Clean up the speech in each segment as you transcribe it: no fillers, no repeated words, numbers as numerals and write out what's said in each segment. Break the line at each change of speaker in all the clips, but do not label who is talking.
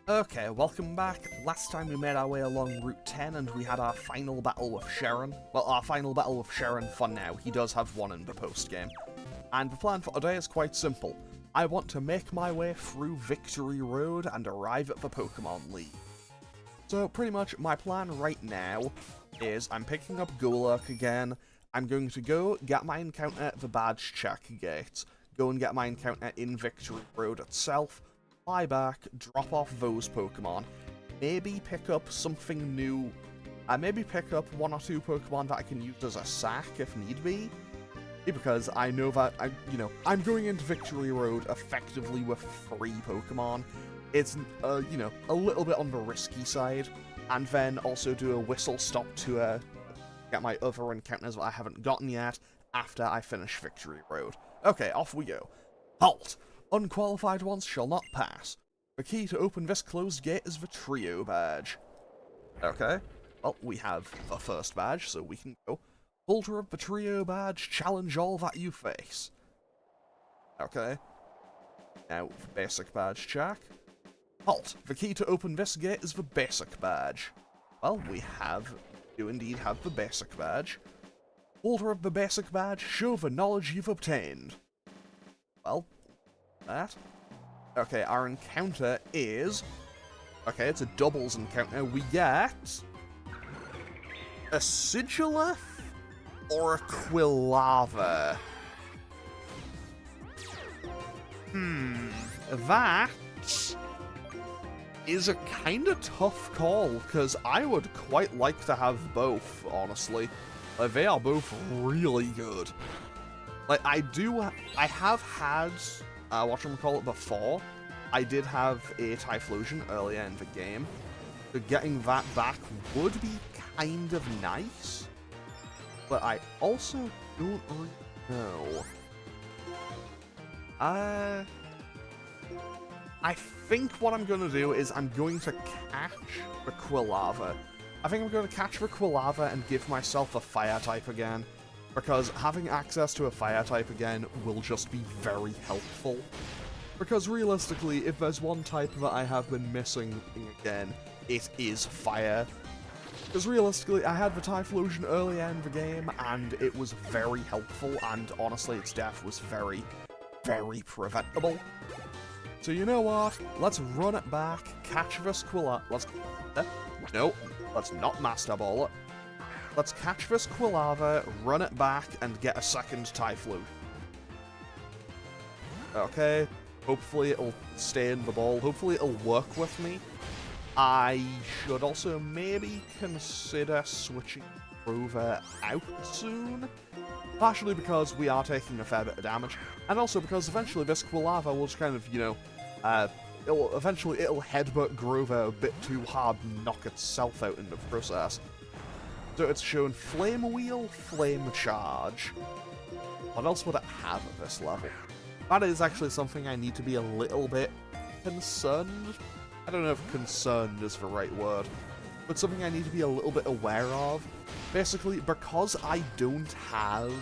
Okay, welcome back. Last time we made our way along Route 10 and we had our final battle with Sharon. Well, our final battle with Sharon for now. He does have one in the post-game. And the plan for today is quite simple. I want to make my way through Victory Road and arrive at the Pokemon League. So pretty much my plan right now is I'm picking up Golurk again. I'm going to go get my encounter at the badge check gate. Go and get my encounter in Victory Road itself. Fly back, drop off those Pokemon, maybe pick up something new, maybe pick up one or two Pokemon that I can use as a sack if need be, because I know that, I'm going into Victory Road effectively with 3 Pokemon. It's, a little bit on the risky side, and then also do a whistle stop to get my other encounters that I haven't gotten yet after I finish Victory Road. Okay, off we go. Halt! Unqualified ones shall not pass. The key to open this closed gate is the trio badge. Okay, well, we have the first badge, so we can go. Holder of the trio badge, challenge all that you face. Okay. Now, the basic badge check. Halt! The key to open this gate is the basic badge. Well, we do indeed have the basic badge. Holder of the basic badge, show the knowledge you've obtained. Well, that. Okay, our encounter is... Okay, it's a doubles encounter. We get... a Sigilith or a Quilava? That is a kind of tough call, because I would quite like to have both, honestly. Like, they are both really good. Like, I have had... whatchamacallit before. I did have a Typhlosion earlier in the game, so getting that back would be kind of nice, but I also don't really know. I think what I'm going to do is I'm going to catch the Quilava. I think I'm going to catch the Quilava and give myself a Fire type again, because having access to a Fire type again will just be very helpful. Because realistically, if there's one type that I have been missing again, it is Fire. Because realistically, I had the Typhlosion earlier in the game, and it was very helpful, and honestly, its death was very, very preventable. So you know what? Let's run it back, catch this Quilava. No, let's not Master Ball it. Let's catch this Quilava, run it back, and get a second Typhlosion. Okay, hopefully it'll stay in the ball. Hopefully it'll work with me. I should also maybe consider switching Rover out soon. Partially because we are taking a fair bit of damage, and also because eventually this Quilava will just kind of, it'll headbutt Grover a bit too hard and knock itself out in the process. So it's shown Flame Wheel, Flame Charge. What else would it have at this level? That is actually something I need to be a little bit concerned. I don't know if concerned is the right word, but something I need to be a little bit aware of. Basically, because I don't have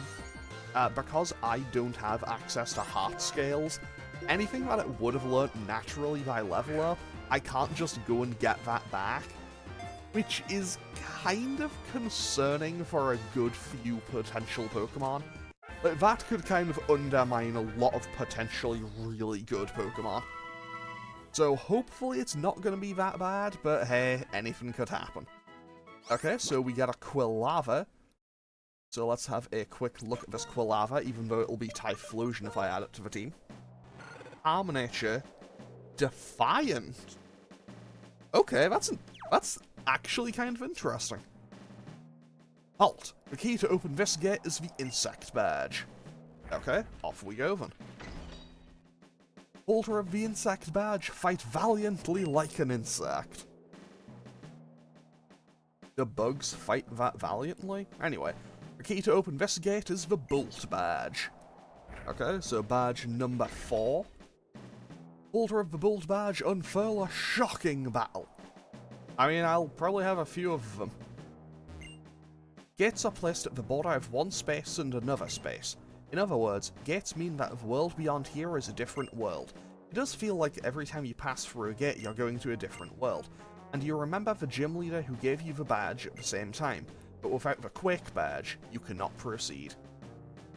access to heart scales, anything that it would have learnt naturally by level up, I can't just go and get that back. Which is kind of concerning for a good few potential Pokemon. Like, that could kind of undermine a lot of potentially really good Pokemon. So hopefully it's not going to be that bad, but hey, anything could happen. Okay, so we get a Quilava. So let's have a quick look at this Quilava, even though it'll be Typhlosion if I add it to the team. Calm Nature. Defiant. Okay, that's actually kind of interesting. Halt! The key to open this gate is the Insect Badge. Okay, off we go then. Holder of the Insect Badge, fight valiantly like an insect. The bugs fight that valiantly? Anyway, the key to open this gate is the Bolt Badge. Okay, so badge number 4. Holder of the Bolt Badge, unfurl a shocking battle. I mean, I'll probably have a few of them. Gates are placed at the border of one space and another space. In other words, gates mean that the world beyond here is a different world. It does feel like every time you pass through a gate, you're going to a different world. And you remember the gym leader who gave you the badge at the same time, but without the Quake badge, you cannot proceed.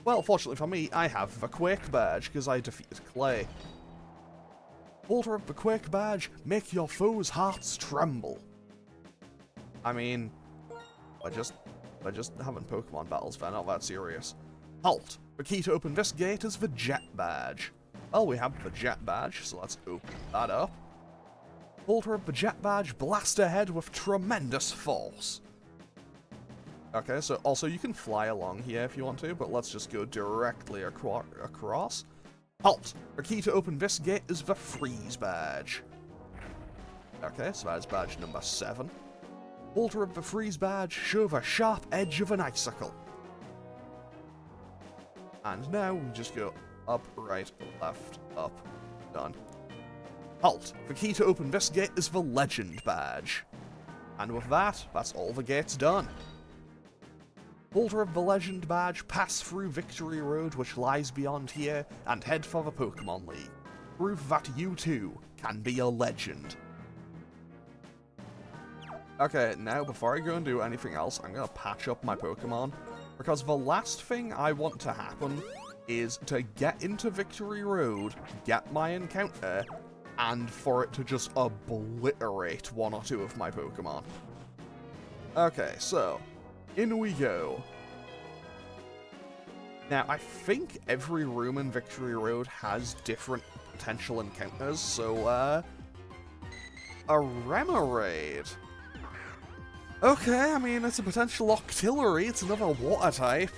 Well, fortunately for me, I have the Quake badge, because I defeated Clay. Holder of the Quake badge, make your foes' hearts tremble. I mean, I just having Pokemon battles, they're not that serious. Halt! The key to open this gate is the Jet badge. Well, we have the Jet badge, so let's open that up. Holder of the Jet badge, blast ahead with tremendous force. Okay, so also you can fly along here if you want to, but let's just go directly across. Halt! The key to open this gate is the Freeze badge. Okay, so that is badge number 7. Holder of the Freeze badge, show the sharp edge of an icicle. And now we just go up, right, left, up, done. Halt! The key to open this gate is the Legend badge. And with that, that's all the gates done. Holder of the Legend badge, pass through Victory Road, which lies beyond here, and head for the Pokemon League. Prove that you too can be a legend. Okay, now before I go and do anything else, I'm gonna patch up my Pokemon, because the last thing I want to happen is to get into Victory Road, get my encounter, and for it to just obliterate 1 or 2 of my Pokemon. Okay, so in we go. Now, I think every room in Victory Road has different potential encounters, so, a Remoraid. Okay, I mean, it's a potential Octillery, it's another water type.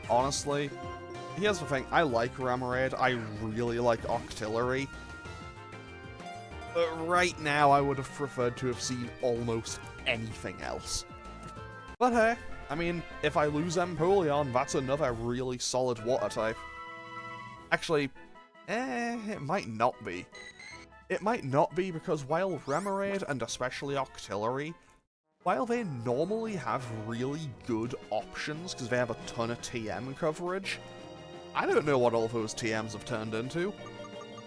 Honestly, here's the thing, I like Remoraid, I really like Octillery. But right now, I would have preferred to have seen almost anything else. But hey, I mean, if I lose Empoleon, that's another really solid water type. Actually, it might not be. It might not be because while Remoraid, and especially Octillery, while they normally have really good options because they have a ton of TM coverage, I don't know what all those TMs have turned into.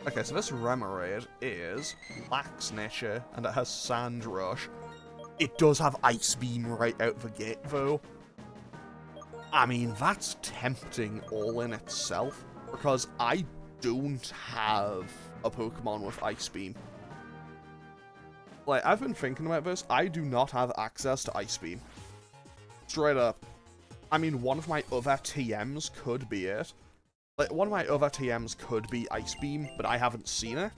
Okay, so this Remoraid is Lax Nature, and it has Sand Rush. It does have Ice Beam right out the gate, though. I mean, that's tempting all in itself, because I don't have a Pokemon with Ice Beam. Like, I've been thinking about this, I do not have access to Ice Beam. Straight up. I mean, one of my other TMs could be it. Like, one of my other TMs could be Ice Beam, but I haven't seen it.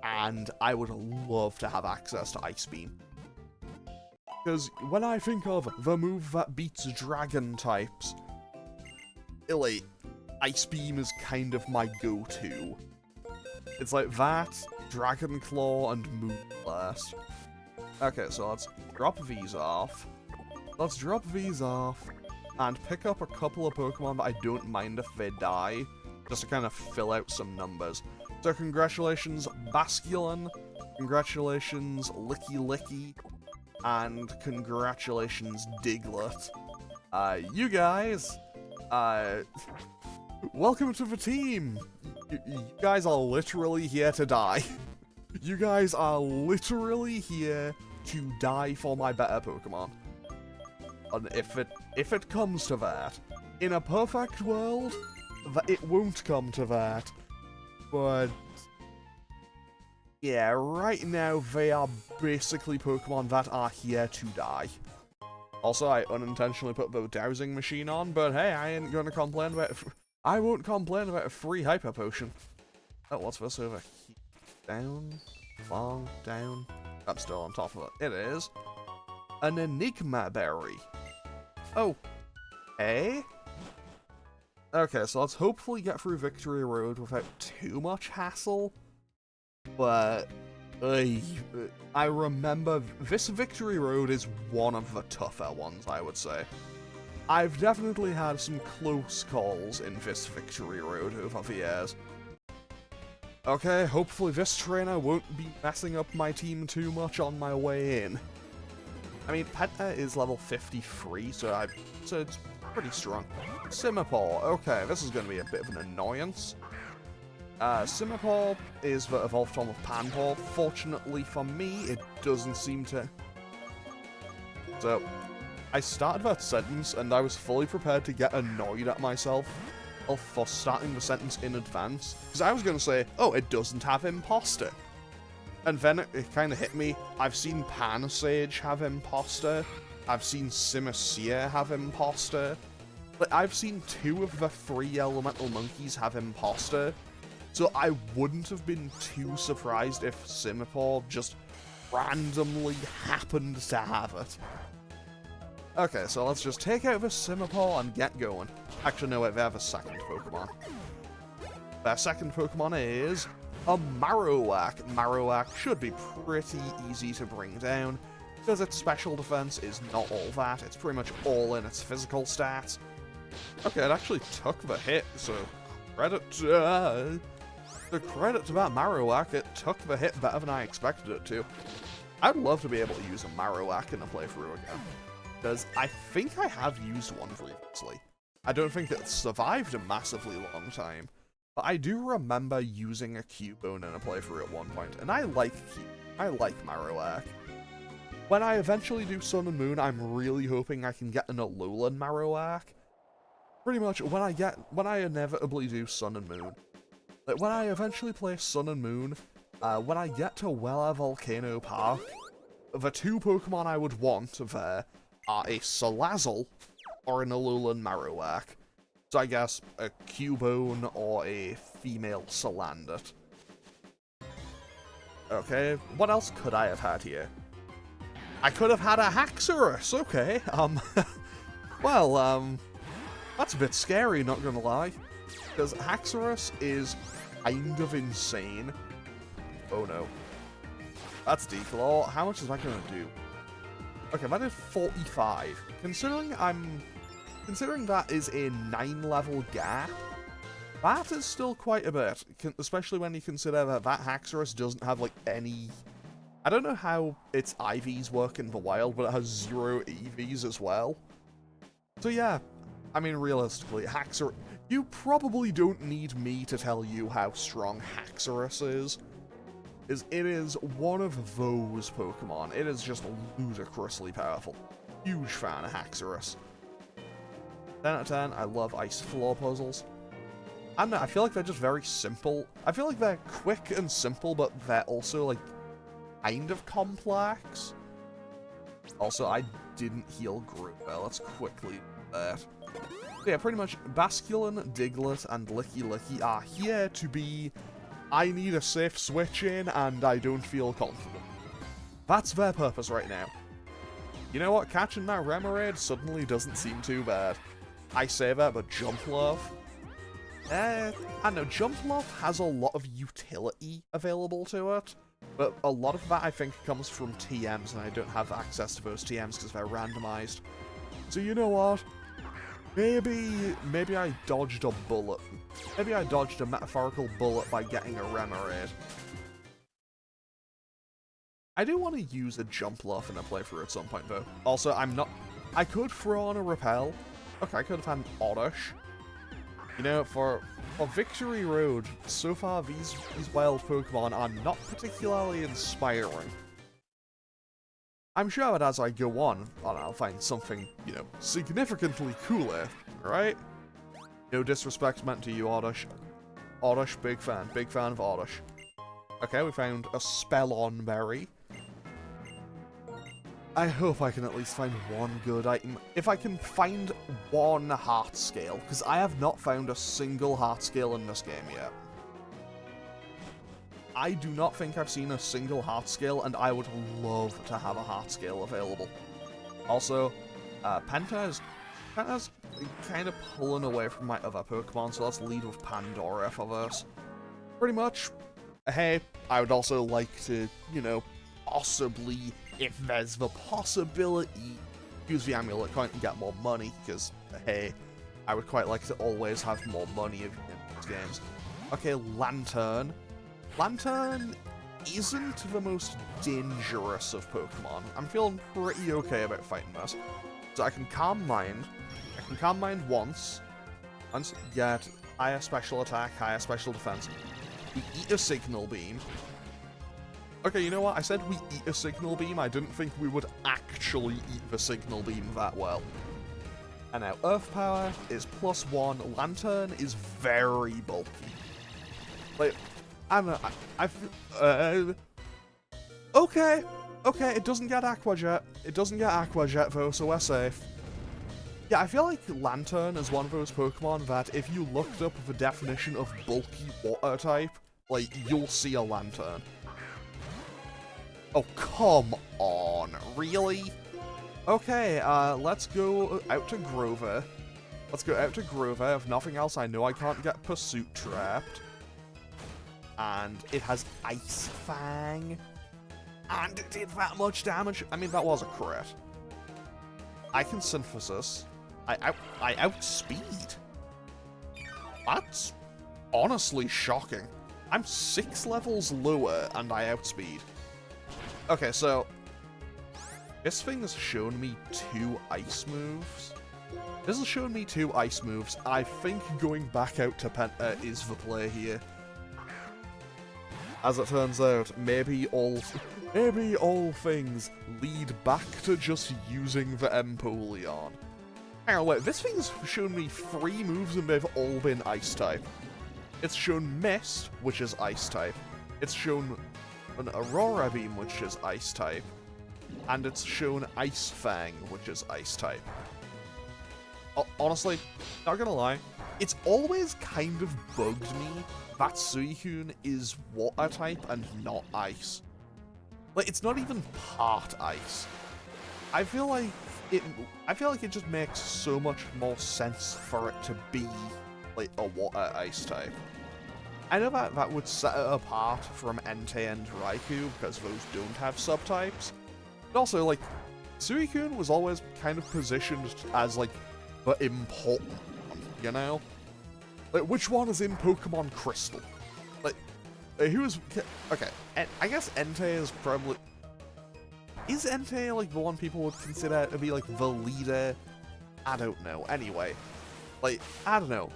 And I would love to have access to Ice Beam. Because when I think of the move that beats dragon types, like, Ice Beam is kind of my go-to. It's like that, Dragon Claw, and Moonblast. Okay, so let's drop these off. Let's drop these off, and pick up a couple of Pokemon that I don't mind if they die, just to kind of fill out some numbers. So congratulations, Basculin, congratulations, Licky Licky, and congratulations, Diglett. You guys, welcome to the team! You guys are literally here to die. You guys are literally here to die for my better Pokemon. And if it comes to that, in a perfect world, it won't come to that. But yeah, right now they are basically Pokemon that are here to die. Also, I unintentionally put the dowsing machine on, but hey, I ain't gonna complain about it. I won't complain about a free Hyper Potion. Oh, what's this over here? Down, long, down. I'm still on top of it. It is an Enigma Berry. Oh, eh? Okay, so let's hopefully get through Victory Road without too much hassle. But I remember this Victory Road is one of the tougher ones, I would say. I've definitely had some close calls in this Victory Road over the years. Okay, hopefully this trainer won't be messing up my team too much on my way in. I mean, Penta is level 53, so it's pretty strong. Simipour, okay, this is going to be a bit of an annoyance. Simipour is the evolved form of Panpour. Fortunately for me, it doesn't seem to... So, I started that sentence and I was fully prepared to get annoyed at myself for starting the sentence in advance. Because I was going to say, oh, it doesn't have Imposter. And then it kind of hit me. I've seen Pansage have Imposter. I've seen Simisear have Imposter. Like, I've seen 2 of the 3 elemental monkeys have Imposter. So I wouldn't have been too surprised if Simipour just randomly happened to have it. Okay, so let's just take out the Simipour and get going. Actually, no, wait, they have a second Pokemon. Their second Pokemon is a Marowak. Marowak should be pretty easy to bring down, because its special defense is not all that. It's pretty much all in its physical stats. Okay, it actually took the hit, so credit to that Marowak. It took the hit better than I expected it to. I'd love to be able to use a Marowak in a playthrough again, because I think I have used one previously. I don't think it's survived a massively long time, but I do remember using a Cubone in a playthrough at one point, and I like Marowak. When I eventually do Sun and Moon, I'm really hoping I can get an Alolan Marowak. Pretty much, when I inevitably do Sun and Moon, like when I eventually play Sun and Moon, when I get to Wella Volcano Park, the 2 Pokemon I would want there are a Salazzle or an Alolan Marowak. So I guess a Cubone or a female Salandit. Okay, what else could I have had here? I could have had a Haxorus, okay. Well, that's a bit scary, not gonna lie. Because Haxorus is kind of insane. Oh no. That's Declaw. How much is that gonna do? Okay, that is 45. Considering that is a 9-level gap, that is still quite a bit. Especially when you consider that Haxorus doesn't have, like, any... I don't know how its IVs work in the wild, but it has 0 EVs as well. So yeah, I mean, realistically, Haxorus... You probably don't need me to tell you how strong Haxorus is. It is one of those Pokemon. It is just ludicrously powerful. Huge fan of Haxorus. 10 out of 10, I love ice floor puzzles. I don't know, I feel like they're just very simple. I feel like they're quick and simple, but they're also, like, kind of complex. Also, I didn't heal Groot. Well, let's quickly do that. Yeah, pretty much Basculin, Diglett, and Licky Licky are here to be, I need a safe switch in, and I don't feel confident. That's their purpose right now. You know what? Catching that Remoraid suddenly doesn't seem too bad. I say that, but Jumpluff... I don't know, Jumpluff has a lot of utility available to it, but a lot of that I think comes from TMs, and I don't have access to those TMs because they're randomized. So you know what? Maybe I dodged a bullet. Maybe I dodged a metaphorical bullet by getting a Remoraid. I do want to use a Jumpluff in a playthrough at some point, though. Also, I could throw on a Repel. Okay, I could have had an Oddish. You know, for Victory Road, so far these wild Pokemon are not particularly inspiring. I'm sure that as I go on, I'll find something, you know, significantly cooler, right? No disrespect meant to you, Oddish. Oddish, big fan of Oddish. Okay, we found a Spellon Berry. I hope I can at least find one good item. If I can find one heart scale, because I have not found a single heart scale in this game yet. I do not think I've seen a single heart scale, and I would love to have a heart scale available. Also, Penta is kind of pulling away from my other Pokemon, so let's lead with Pandora for this. Pretty much, hey, I would also like to, you know, possibly, if there's the possibility, use the amulet coin and get more money, because, hey, I would quite like to always have more money in these games. Okay, Lantern. Lantern isn't the most dangerous of Pokemon. I'm feeling pretty okay about fighting this. So I can Calm Mind. I can Calm Mind once get higher special attack, higher special defense. We eat a Signal Beam. Okay, you know what? I said we eat a Signal Beam. I didn't think we would actually eat the Signal Beam that well. And now Earth Power is +1. Lantern is very bulky. Like, I don't know. Okay. Okay, it doesn't get Aqua Jet. It doesn't get Aqua Jet, though, so we're safe. Yeah, I feel like Lantern is one of those Pokemon that if you looked up the definition of bulky water type, like, you'll see a Lantern. Oh, come on. Really? Okay, let's go out to Grover. Let's go out to Grover. If nothing else, I know I can't get Pursuit trapped. And it has Ice Fang. And it did that much damage. I mean, that was a crit. I can Synthesis. I outspeed. That's honestly shocking. I'm 6 levels lower and I outspeed. Okay, so this thing has shown me 2 ice moves. This has shown me 2 ice moves. I think going back out to Penta is the play here. As it turns out, maybe all things lead back to just using the Empoleon. Hang on, wait, this thing's shown me 3 moves and they've all been Ice-type. It's shown Mist, which is Ice-type. It's shown an Aurora Beam, which is Ice-type. And it's shown Ice Fang, which is Ice-type. Honestly, not gonna lie, it's always kind of bugged me that Suicune is Water-type and not Ice. Like, it's not even part Ice. I feel like it just makes so much more sense for it to be, like, a Water Ice type. I know that would set it apart from Entei and Raikou, because those don't have subtypes. But also, like, Suicune was always kind of positioned as, like, the important one, you know? Like, which one is in Pokemon Crystal? Like, who's... Okay, I guess Entei is probably... Is Entei, like, the one people would consider to be, like, the leader? I don't know. Anyway, like, I don't know.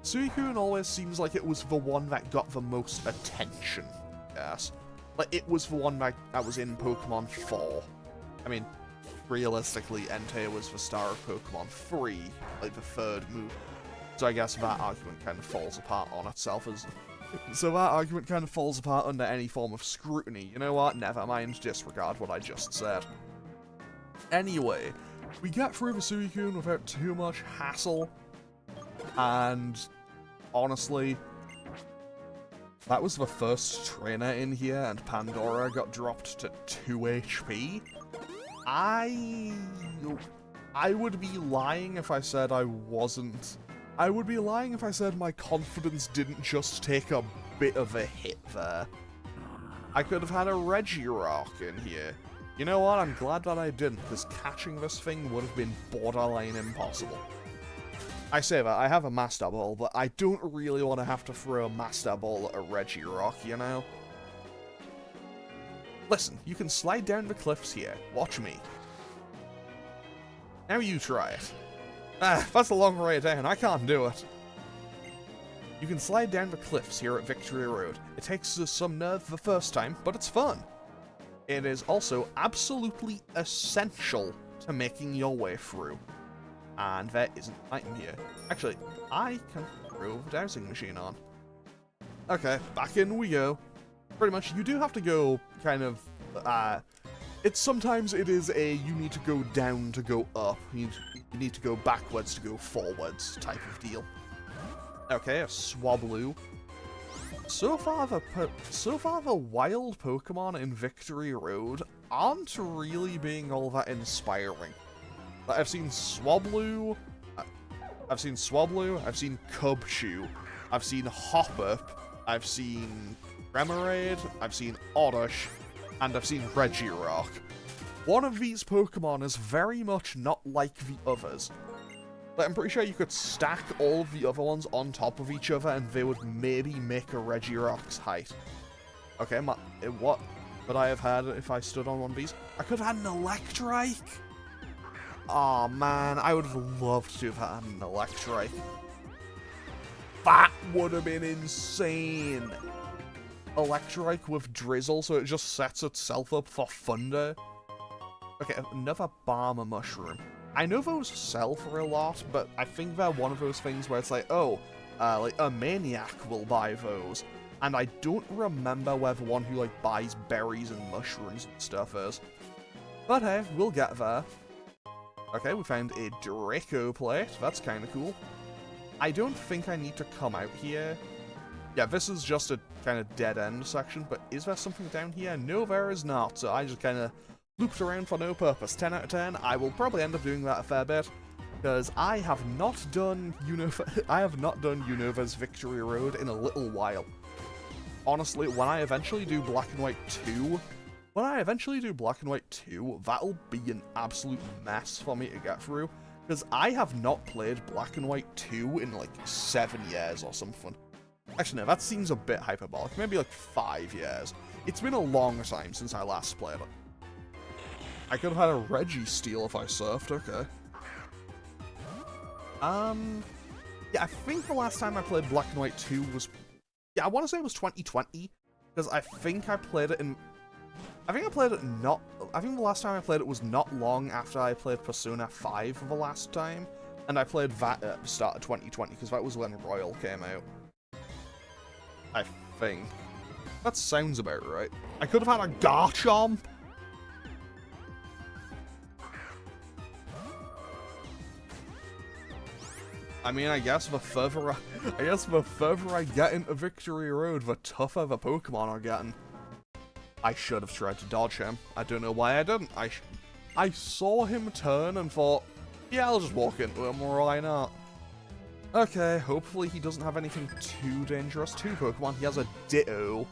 Suicune always seems like it was the one that got the most attention, yes. Like, it was the one that was in Pokemon 4. I mean, realistically, Entei was the star of Pokemon 3, like, the 3rd move. So I guess that argument kind of falls apart on itself as... So that argument kind of falls apart under any form of scrutiny. You know what? Never mind. Disregard what I just said. Anyway, we get through the Suicune without too much hassle. And honestly, that was the first trainer in here, and Pandora got dropped to 2 HP. I would be lying if I said I wasn't... I would be lying if I said my confidence didn't just take a bit of a hit there. I could have had a Regirock in here. You know what? I'm glad that I didn't, because catching this thing would have been borderline impossible. I say that, I have a Master Ball, but I don't really want to have to throw a Master Ball at a Regirock, you know? Listen, you can slide down the cliffs here. Watch me. Now you try it. Ah, that's a long way down. I can't do it. You can slide down the cliffs here at Victory Road. It takes some nerve the first time, but it's fun. It is also absolutely essential to making your way through. And there isn't an item here. Actually, I can throw the dowsing machine on. Okay, back in we go. Pretty much, you do have to go kind of, sometimes it is a you need to go down to go up. You need to go backwards to go forwards type of deal. Okay, a Swablu. So far the wild Pokemon in Victory Road aren't really being all that inspiring. Like, I've seen Swablu, I've seen Cubchoo, I've seen Hoppip, I've seen Remoraid, I've seen Oddish, and I've seen Regirock. One of these Pokemon is very much not like the others. Like, I'm pretty sure you could stack all of the other ones on top of each other and they would maybe make a Regirock's height. Okay, what would I have had if I stood on one of these? I could have had an Electrike! Aw, man, I would have loved to have had an Electrike. That would have been insane! Electrike with Drizzle, so it just sets itself up for Thunder. Okay, another Barmer Mushroom. I know those sell for a lot, but I think they're one of those things where it's like, oh, like a maniac will buy those. And I don't remember where the one who like buys berries and mushrooms and stuff is. But hey, we'll get there. Okay, we found a Draco plate. That's kind of cool. I don't think I need to come out here. Yeah, this is just a kind of dead-end section, but is there something down here? No, there is not, so I just kind of looped around for no purpose. 10 out of 10. I will probably end up doing that a fair bit, because I have not done Unova's Victory Road in a little while. Honestly, when I eventually do Black and White 2, that'll be an absolute mess for me to get through, because I have not played Black and White 2 in like 7 years or something. Actually, no, that seems a bit hyperbolic. Maybe like 5 years. It's been a long time since I last played it. I could have had a Registeel if I surfed, okay. Yeah, I think the last time I played Black and White 2 was... Yeah, I want to say it was 2020, because I think I played it in... I think the last time I played it was not long after I played Persona 5 for the last time, and I played that at the start of 2020, because that was when Royal came out. I think. That sounds about right. I could have had a Garchomp! I mean, I guess the further I get into Victory Road, the tougher the Pokemon are getting. I should have tried to dodge him. I don't know why I didn't. I saw him turn and thought, yeah, I'll just walk into him, or why not? Okay, hopefully he doesn't have anything too dangerous. 2 Pokemon, he has a Ditto.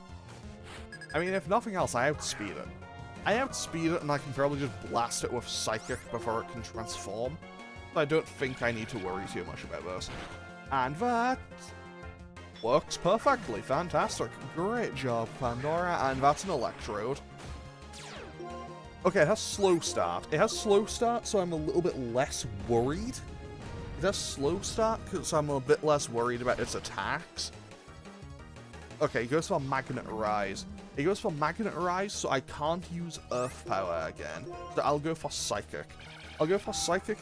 I mean, if nothing else, I outspeed it. And I can probably just blast it with Psychic before it can transform. So I don't think I need to worry too much about this. And that works perfectly. Fantastic. Great job, Pandora. And that's an Electrode. Okay, it has Slow Start. So I'm a little bit less worried. It has Slow Start, so I'm a bit less worried about its attacks. Okay, he goes for Magnet Rise. So I can't use Earth Power again. So I'll go for Psychic.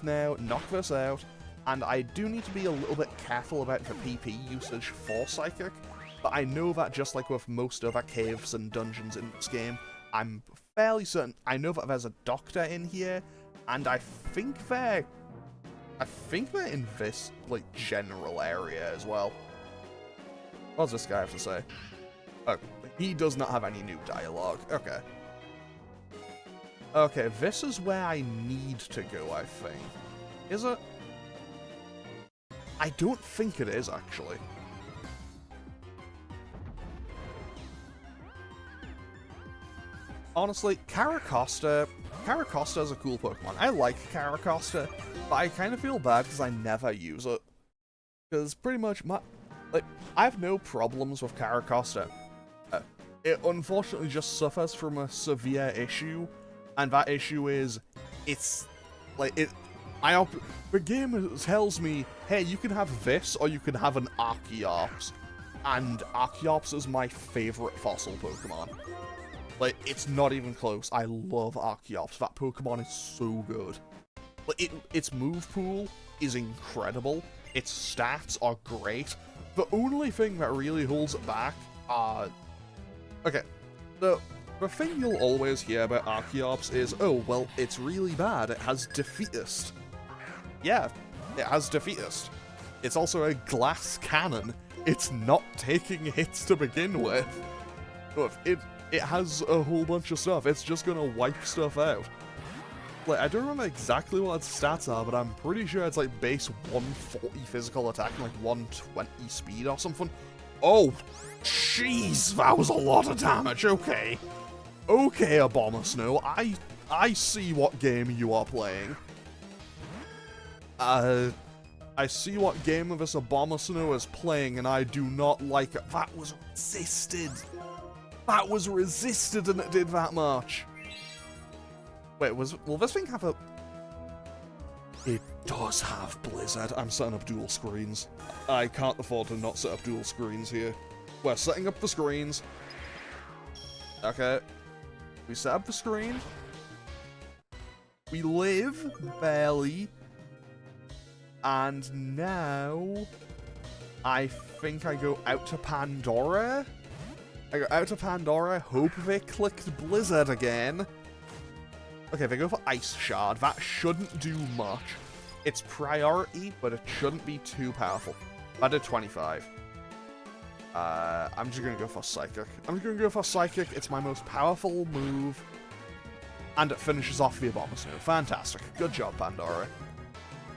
Now, knock this out, and I do need to be a little bit careful about the PP usage for Psychic, but I know that just like with most other caves and dungeons in this game, I'm fairly certain, I know that there's a doctor in here, and I think they're in this, like, general area as well. What does this guy have to say? Oh, he does not have any new dialogue. Okay. Okay, this is where I need to go, I think. Is it? I don't think it is, actually. Honestly, Caracosta is a cool Pokemon. I like Caracosta, but I kind of feel bad because I never use it. Because pretty much, I have no problems with Caracosta. It unfortunately just suffers from a severe issue, and that issue is, the game tells me, hey, you can have this, or you can have an Archeops. And Archeops is my favorite fossil Pokemon. Like, it's not even close. I love Archeops. That Pokemon is so good. Like, its move pool is incredible. Its stats are great. The only thing that really holds it back are... Okay, the thing you'll always hear about Archeops is, oh, well, it's really bad. It has Defeatist. Yeah, it has Defeatist. It's also a glass cannon. It's not taking hits to begin with. It has a whole bunch of stuff. It's just gonna wipe stuff out. Like, I don't remember exactly what its stats are, but I'm pretty sure it's like base 140 physical attack and like 120 speed or something. Oh, jeez, that was a lot of damage. Okay. Okay, Abomasnow, I see what game you are playing. I see what game of this Abomasnow is playing, and I do not like it. That was resisted. That was resisted, and it did that much. Wait, will this thing have a... It does have Blizzard. I'm setting up dual screens. I can't afford to not set up dual screens here. We're setting up the screens. Okay. We set up the screen. We live, barely. And now... I think I go out to Pandora? I go out to Pandora, hope they clicked Blizzard again. Okay, they go for Ice Shard. That shouldn't do much. It's priority, but it shouldn't be too powerful. I did 25. I'm just gonna go for Psychic. It's my most powerful move. And it finishes off the Abomasnow. Fantastic. Good job, Pandora.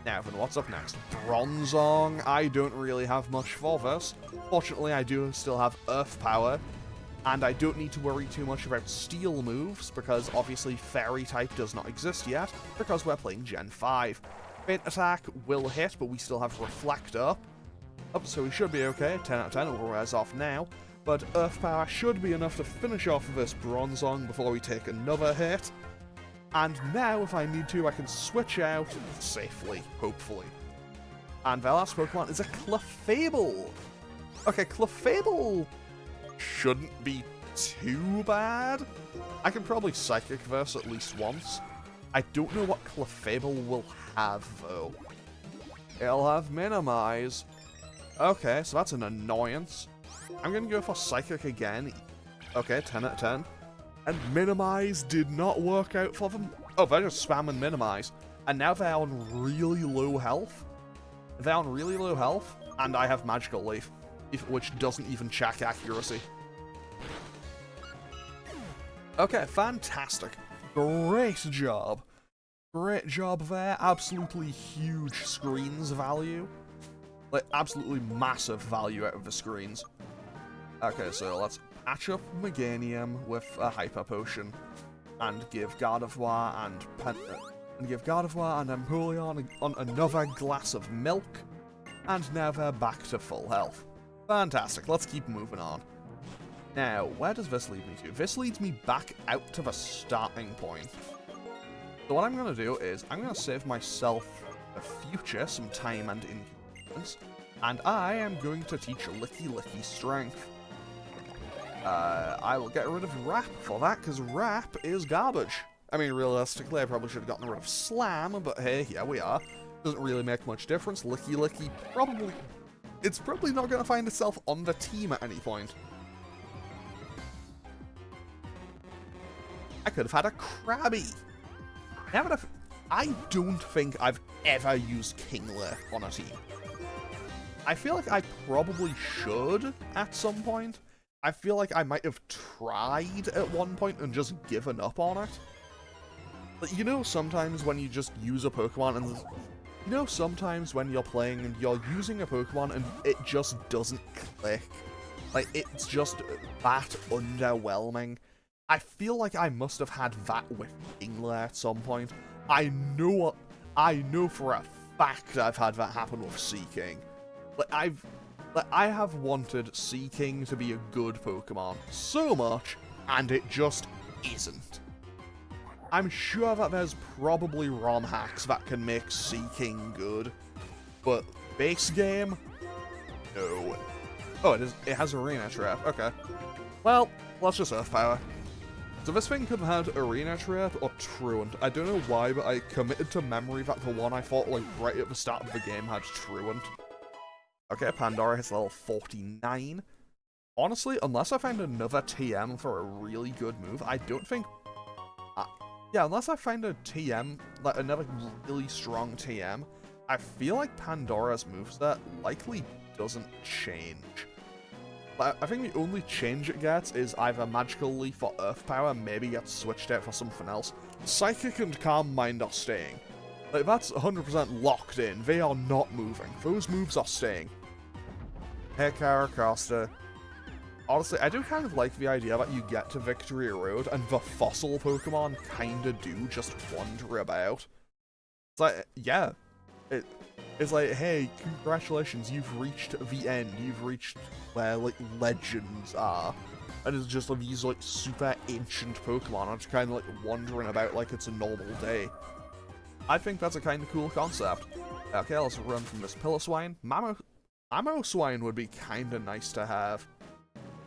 Now, then, what's up next? Bronzong. I don't really have much for this. Fortunately, I do still have Earth Power. And I don't need to worry too much about Steel moves, because obviously Fairy type does not exist yet, because we're playing Gen 5. Faint Attack will hit, but we still have Reflect up. So we should be okay. 10 out of 10, it will wears off now. But Earth Power should be enough to finish off this Bronzong before we take another hit. And now, if I need to, I can switch out safely, hopefully. And the last Pokemon is a Clefable. Okay, Clefable shouldn't be too bad. I can probably Psychic this at least once. I don't know what Clefable will have, though. It'll have Minimize. Okay, so that's an annoyance. I'm going to go for Psychic again. Okay, 10 out of 10. And Minimize did not work out for them. Oh, they're just spamming Minimize. And now they're on really low health. They're on really low health, and I have Magical Leaf, which doesn't even check accuracy. Okay, fantastic. Great job. Great job there. Absolutely huge screens value. Like, absolutely massive value out of the screens. Okay, so let's patch up Meganium with a Hyper Potion. And give Gardevoir and Empoleon on another glass of milk. And now they're back to full health. Fantastic, let's keep moving on. Now, where does this lead me to? This leads me back out to the starting point. So what I'm going to do is, I'm going to save myself a future, some time and inconvenience, and I am going to teach Licky Strength. I will get rid of Wrap for that, because Wrap is garbage. I mean, realistically, I probably should have gotten rid of Slam, but hey, here we are. Doesn't really make much difference. Licky probably... It's probably not going to find itself on the team at any point. I could have had a Krabby. Now that I don't think I've ever used Kingler on a team. I feel like I probably should at some point. I feel like I might have tried at one point and just given up on it. But you know, sometimes when you just use a Pokemon and... You know, sometimes when you're playing and you're using a Pokemon and it just doesn't click. Like, it's just that underwhelming. I feel like I must have had that with Kingler at some point. I know for a fact I've had that happen with Seaking. I have wanted Seaking to be a good Pokemon so much, and it just isn't. I'm sure that there's probably ROM hacks that can make Seaking good, but base game? No. Oh, it has Arena Trap, okay. Well, let's just Earth Power. So this thing could have had Arena Trap or Truant. I don't know why, but I committed to memory that the one I thought, like, right at the start of the game had Truant. Okay, Pandora hits level 49. Honestly, unless I find another TM for a really good move, I don't think... yeah, unless I find a TM, like another really strong TM, I feel like Pandora's moveset likely doesn't change. Like, I think the only change it gets is either Magical Leaf or Earth Power, maybe gets switched out for something else. Psychic and Calm Mind are staying. Like, that's 100% locked in. They are not moving. Those moves are staying. Hey, Caracosta. Honestly, I do kind of like the idea that you get to Victory Road and the fossil Pokemon kinda do just wander about. It's like, yeah. It's like, hey, congratulations, you've reached the end. You've reached where, like, legends are. And it's just like these, like, super ancient Pokemon are just kind of, like, wandering about like it's a normal day. I think that's a kind of cool concept. Okay, let's run from this Piloswine. Mamoswine would be kind of nice to have.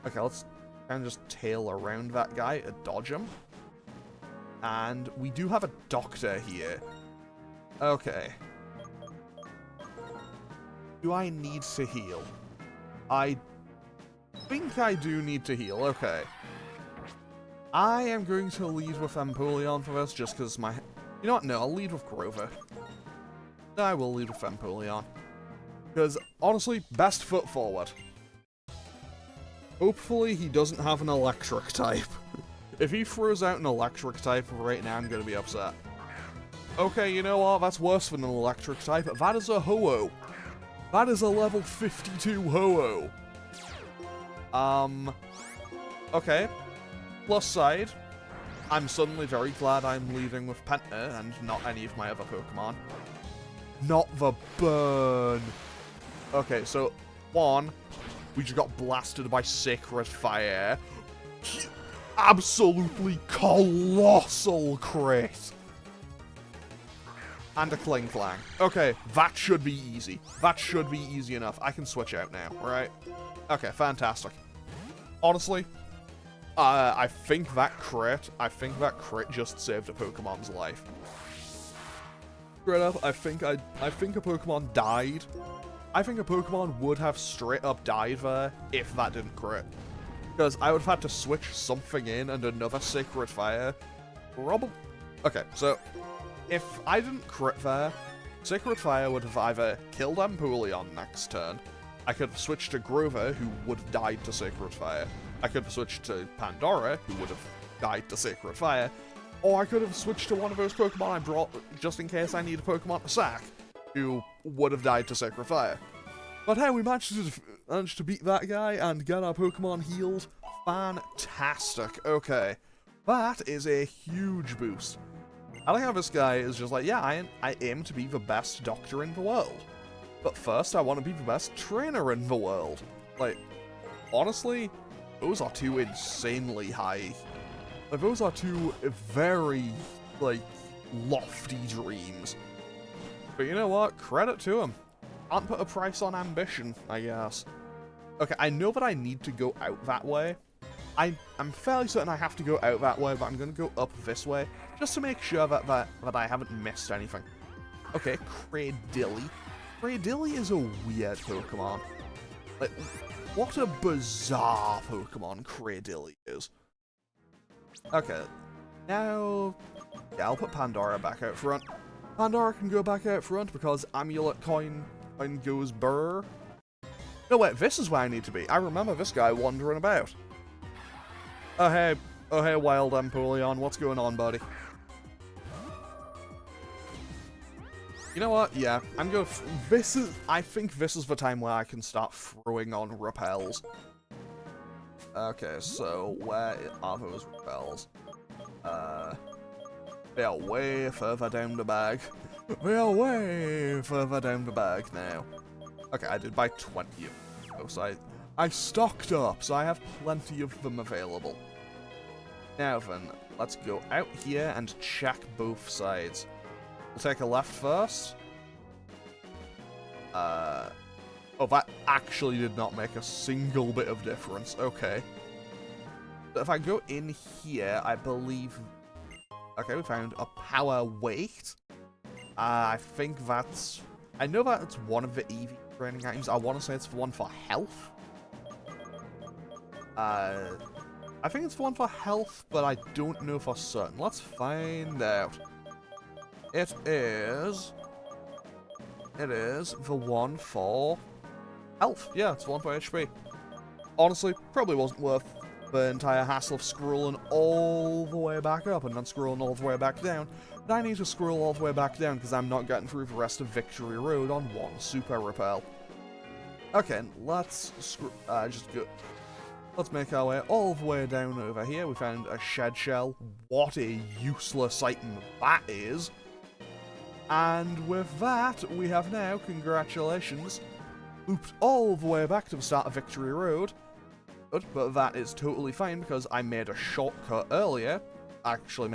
Okay, let's kind of just tail around that guy to dodge him. And we do have a doctor here. Okay. Do I need to heal? I think I do need to heal. Okay. I am going to lead with Empoleon for this, just because my... You know what? No, I'll lead with Grover. No, I will lead with Empoleon. Because, honestly, best foot forward. Hopefully he doesn't have an electric type. If he throws out an electric type right now, I'm going to be upset. Okay, you know what? That's worse than an electric type. That is a Ho-Oh. That is a level 52 Ho-Oh. Okay. Plus side, I'm suddenly very glad I'm leading with Penta and not any of my other Pokemon. Not the burn. Okay, so, one, we just got blasted by Sacred Fire. Absolutely colossal crit. And a Cling Clang. Okay, that should be easy. That should be easy enough. I can switch out now, right? Okay, fantastic. Honestly, I think that crit just saved a Pokemon's life. Straight up, I think a Pokemon died. I think a Pokemon would have straight up died there if that didn't crit. Because I would have had to switch something in and another Sacred Fire. Probably. Okay, so if I didn't crit there, Sacred Fire would have either killed Empoleon next turn. I could have switched to Grover, who would have died to Sacred Fire. I could have switched to Pandora, who would have died to Sacred Fire. Or I could have switched to one of those Pokemon I brought just in case I need a Pokemon to sack, who would have died to Sacred Fire. But hey, we managed to beat that guy and get our Pokemon healed. Fantastic. Okay. That is a huge boost. I like how this guy is just like, yeah, I aim to be the best doctor in the world. But first, I want to be the best trainer in the world. Like, honestly, those are two insanely high. Like, those are two very, like, lofty dreams. But you know what? Credit to him. Can't put a price on ambition, I guess. Okay, I know that I need to go out that way. I'm fairly certain I have to go out that way, but I'm going to go up this way, just to make sure that I haven't missed anything. Okay, Cradilly. Cradilly is a weird Pokemon. Like, what a bizarre Pokemon Cradilly is. Okay, now... Yeah, I'll put Pandora back out front. Pandora can go back out front because Amulet Coin goes burr. No, wait, this is where I need to be. I remember this guy wandering about. Oh, hey, wild Empoleon, what's going on, buddy? You know what? Yeah, I'm going to... I think this is the time where I can start throwing on repels. Okay, so where are those repels? They are way further down the bag. They are way further down the bag now. Okay, I did buy 20 of them, so I stocked up, so I have plenty of them available. Now then, let's go out here and check both sides. We'll take a left first. Oh, that actually did not make a single bit of difference. Okay. So if I go in here, I believe... Okay, we found a power weight. I think that's... I know that's one of the EV training items. I want to say it's the one for health. I think it's the one for health, but I don't know for certain. Let's find out. It is the one for health. Yeah, it's the one for HP. Honestly, probably wasn't worth the entire hassle of scrolling all the way back up and then scrolling all the way back down. But I need to scroll all the way back down because I'm not getting through the rest of Victory Road on one Super Repel. Okay, let's just go. Let's make our way all the way down over here. We found a Shed Shell. What a useless item that is. And with that, we have now, congratulations, looped all the way back to the start of Victory Road. But that is totally fine because I made a shortcut earlier. Actually,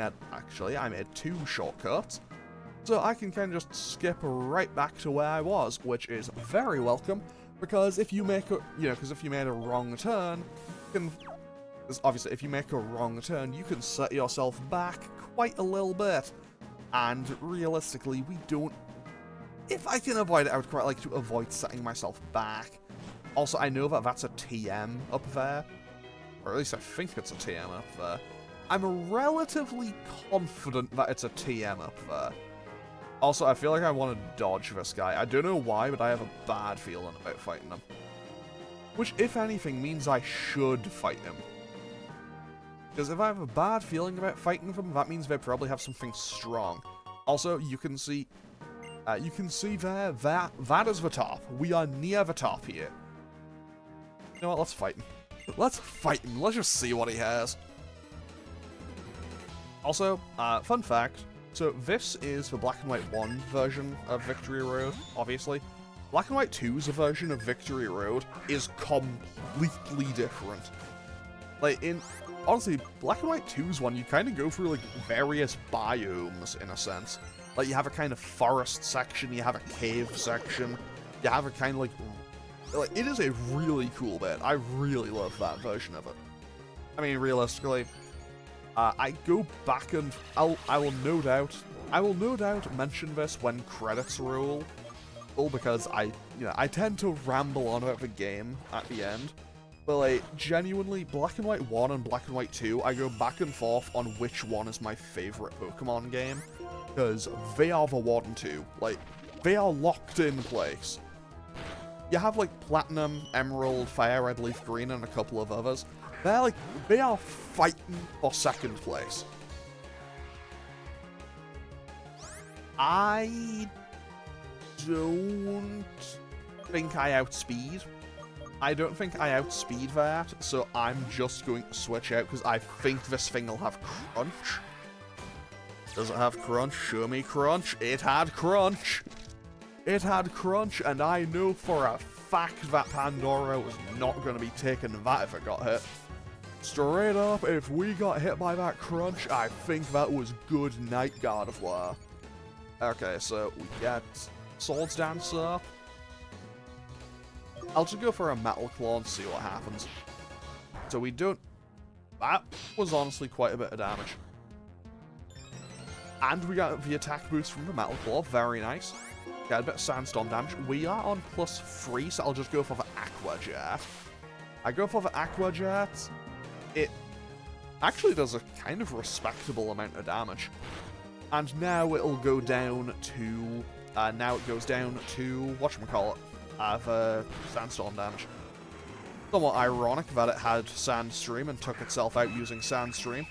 I made two shortcuts. So I can kind of just skip right back to where I was, which is very welcome. Because if you make a, if you made a wrong turn, Because obviously, if you make a wrong turn, you can set yourself back quite a little bit. And realistically, we don't... If I can avoid it, I would quite like to avoid setting myself back. Also, I know that that's a TM up there. Or at least I think it's a TM up there. I'm relatively confident that it's a TM up there. Also, I feel like I want to dodge this guy. I don't know why, but I have a bad feeling about fighting him. Which, if anything, means I should fight him. Because if I have a bad feeling about fighting them, that means they probably have something strong. Also, you can see there, that is the top. We are near the top here. You know what, let's fight him. Let's fight him, let's just see what he has. Also, fun fact, so this is the Black and White 1 version of Victory Road, obviously. Black and White 2's version of Victory Road is completely different. Like, honestly, Black and White 2's one, you kind of go through, like, various biomes, in a sense. Like, you have a kind of forest section, you have a cave section, you have a kind of, like, it is a really cool bit. I really love that version of it. I mean, realistically, I go back and I will no doubt mention this when credits roll, because I tend to ramble on about the game at the end. But, like, genuinely, Black and White 1 and Black and White 2, I go back and forth on which one is my favorite Pokemon game, because they are the 1 and 2. Like, they are locked in place. You have, like, Platinum, Emerald, Fire Red, Leaf Green, and a couple of others. They are fighting for second place. I don't think I outspeed. I don't think I outspeed that, so I'm just going to switch out, because I think this thing will have Crunch. Does it have Crunch? Show me Crunch. It had Crunch. It had Crunch, and I know for a fact that Pandora was not going to be taking that if it got hit. Straight up, if we got hit by that Crunch, I think that was good night, God of War. Okay, so we get Swords Dance up. I'll just go for a Metal Claw and see what happens. So we don't... That was honestly quite a bit of damage. And we got the attack boost from the Metal Claw, very nice. Get a bit of Sandstorm damage. We are on +3, so I'll just go for the Aqua Jet. I go for the Aqua Jet. It actually does a kind of respectable amount of damage. And now it'll go down to... now it goes down to... whatchamacallit? The Sandstorm damage. Somewhat ironic that it had Sandstream and took itself out using Sandstream.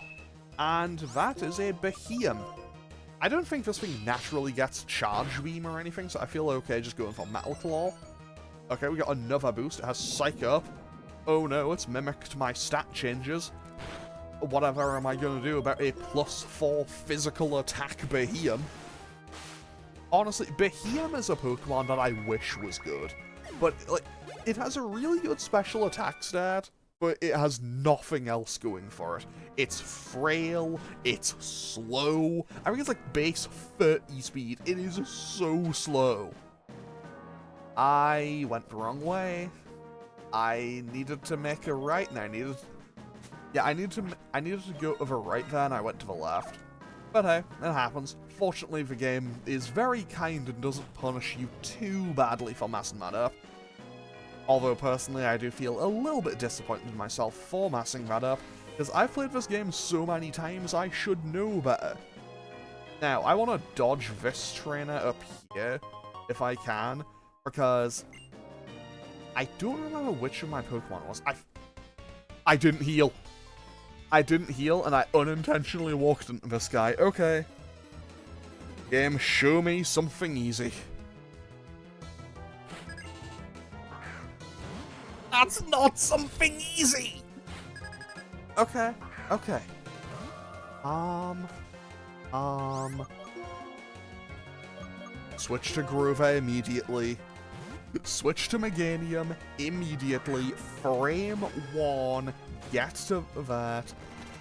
And that is a Behemoth. I don't think this thing naturally gets Charge Beam or anything, so I feel okay just going for Metal Claw. Okay, we got another boost. It has Psych Up. Oh no, it's mimicked my stat changes. Whatever am I going to do about a +4 physical attack Behemoth? Honestly, Behemoth is a Pokemon that I wish was good. But, like, it has a really good special attack stat, but it has nothing else going for it. It's frail, it's slow. I think it's like base 30 speed. It is so slow. I went the wrong way. I needed to make a right, and I needed to go to the right there, and I went to the left. But hey, it happens. Fortunately, the game is very kind and doesn't punish you too badly for messing that up. Although, personally, I do feel a little bit disappointed in myself for messing that up, because I've played this game so many times, I should know better. Now, I want to dodge this trainer up here, if I can, because I don't remember which of my Pokemon it was. I didn't heal. I didn't heal, and I unintentionally walked into this guy. Okay. Game, show me something easy. That's not something easy! Okay, okay. Switch to Grove immediately. Switch to Meganium immediately. Frame 1. Get to that.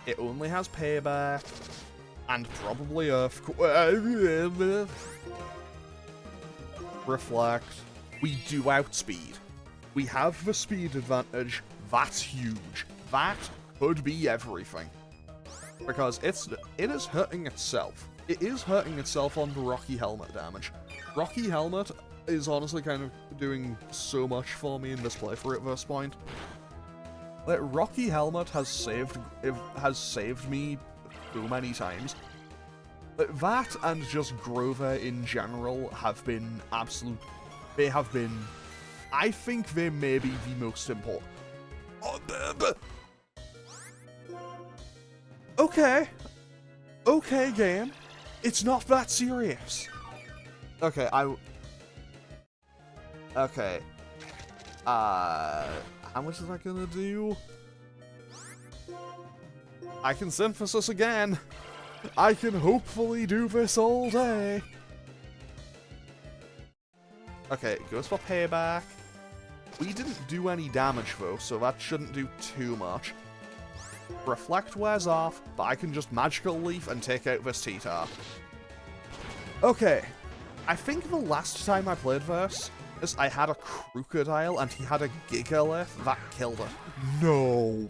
It only has payback. And probably Reflect. We do outspeed. We have the speed advantage. That's huge. That could be everything. Because it is hurting itself. It is hurting itself on the Rocky Helmet damage. Rocky Helmet is honestly kind of doing so much for me in this playthrough at this point. Like, Rocky Helmet has saved me so many times. Like, that and just Grover in general have been absolute. They have been. I think they may be the most important. Okay. Okay, game. It's not that serious. Okay, okay. How much is that gonna do? I can synthesis again. I can hopefully do this all day. Okay, it goes for payback. We didn't do any damage though, so that shouldn't do too much. Reflect wears off, but I can just Magical Leaf and take out this T-Tar. Okay, I think the last time I played this, I had a Crocodile and he had a Gigalith that killed it. No.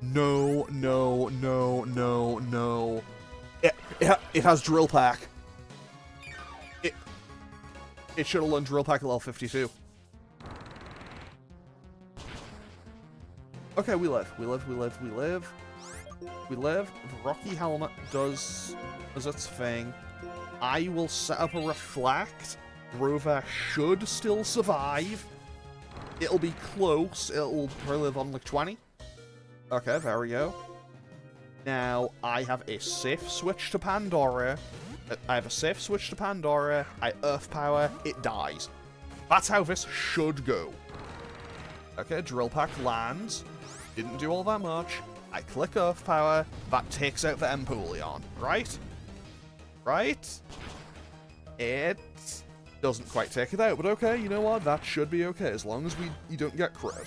No, no, no, no, no. It has Drill Pack. It should have learned Drill Pack at level 52. Okay, we live. The Rocky Helmet does its thing. I will set up a Reflect. Grover should still survive. It'll be close. It'll probably live on like 20. Okay, there we go. Now, I have a safe switch to Pandora. I Earth Power, it dies. That's how this should go. Okay, Drill Pack lands. Didn't do all that much. I click Earth Power, that takes out the Empoleon, right? Right? It doesn't quite take it out, but okay, you know what? That should be okay, as long as you don't get critted.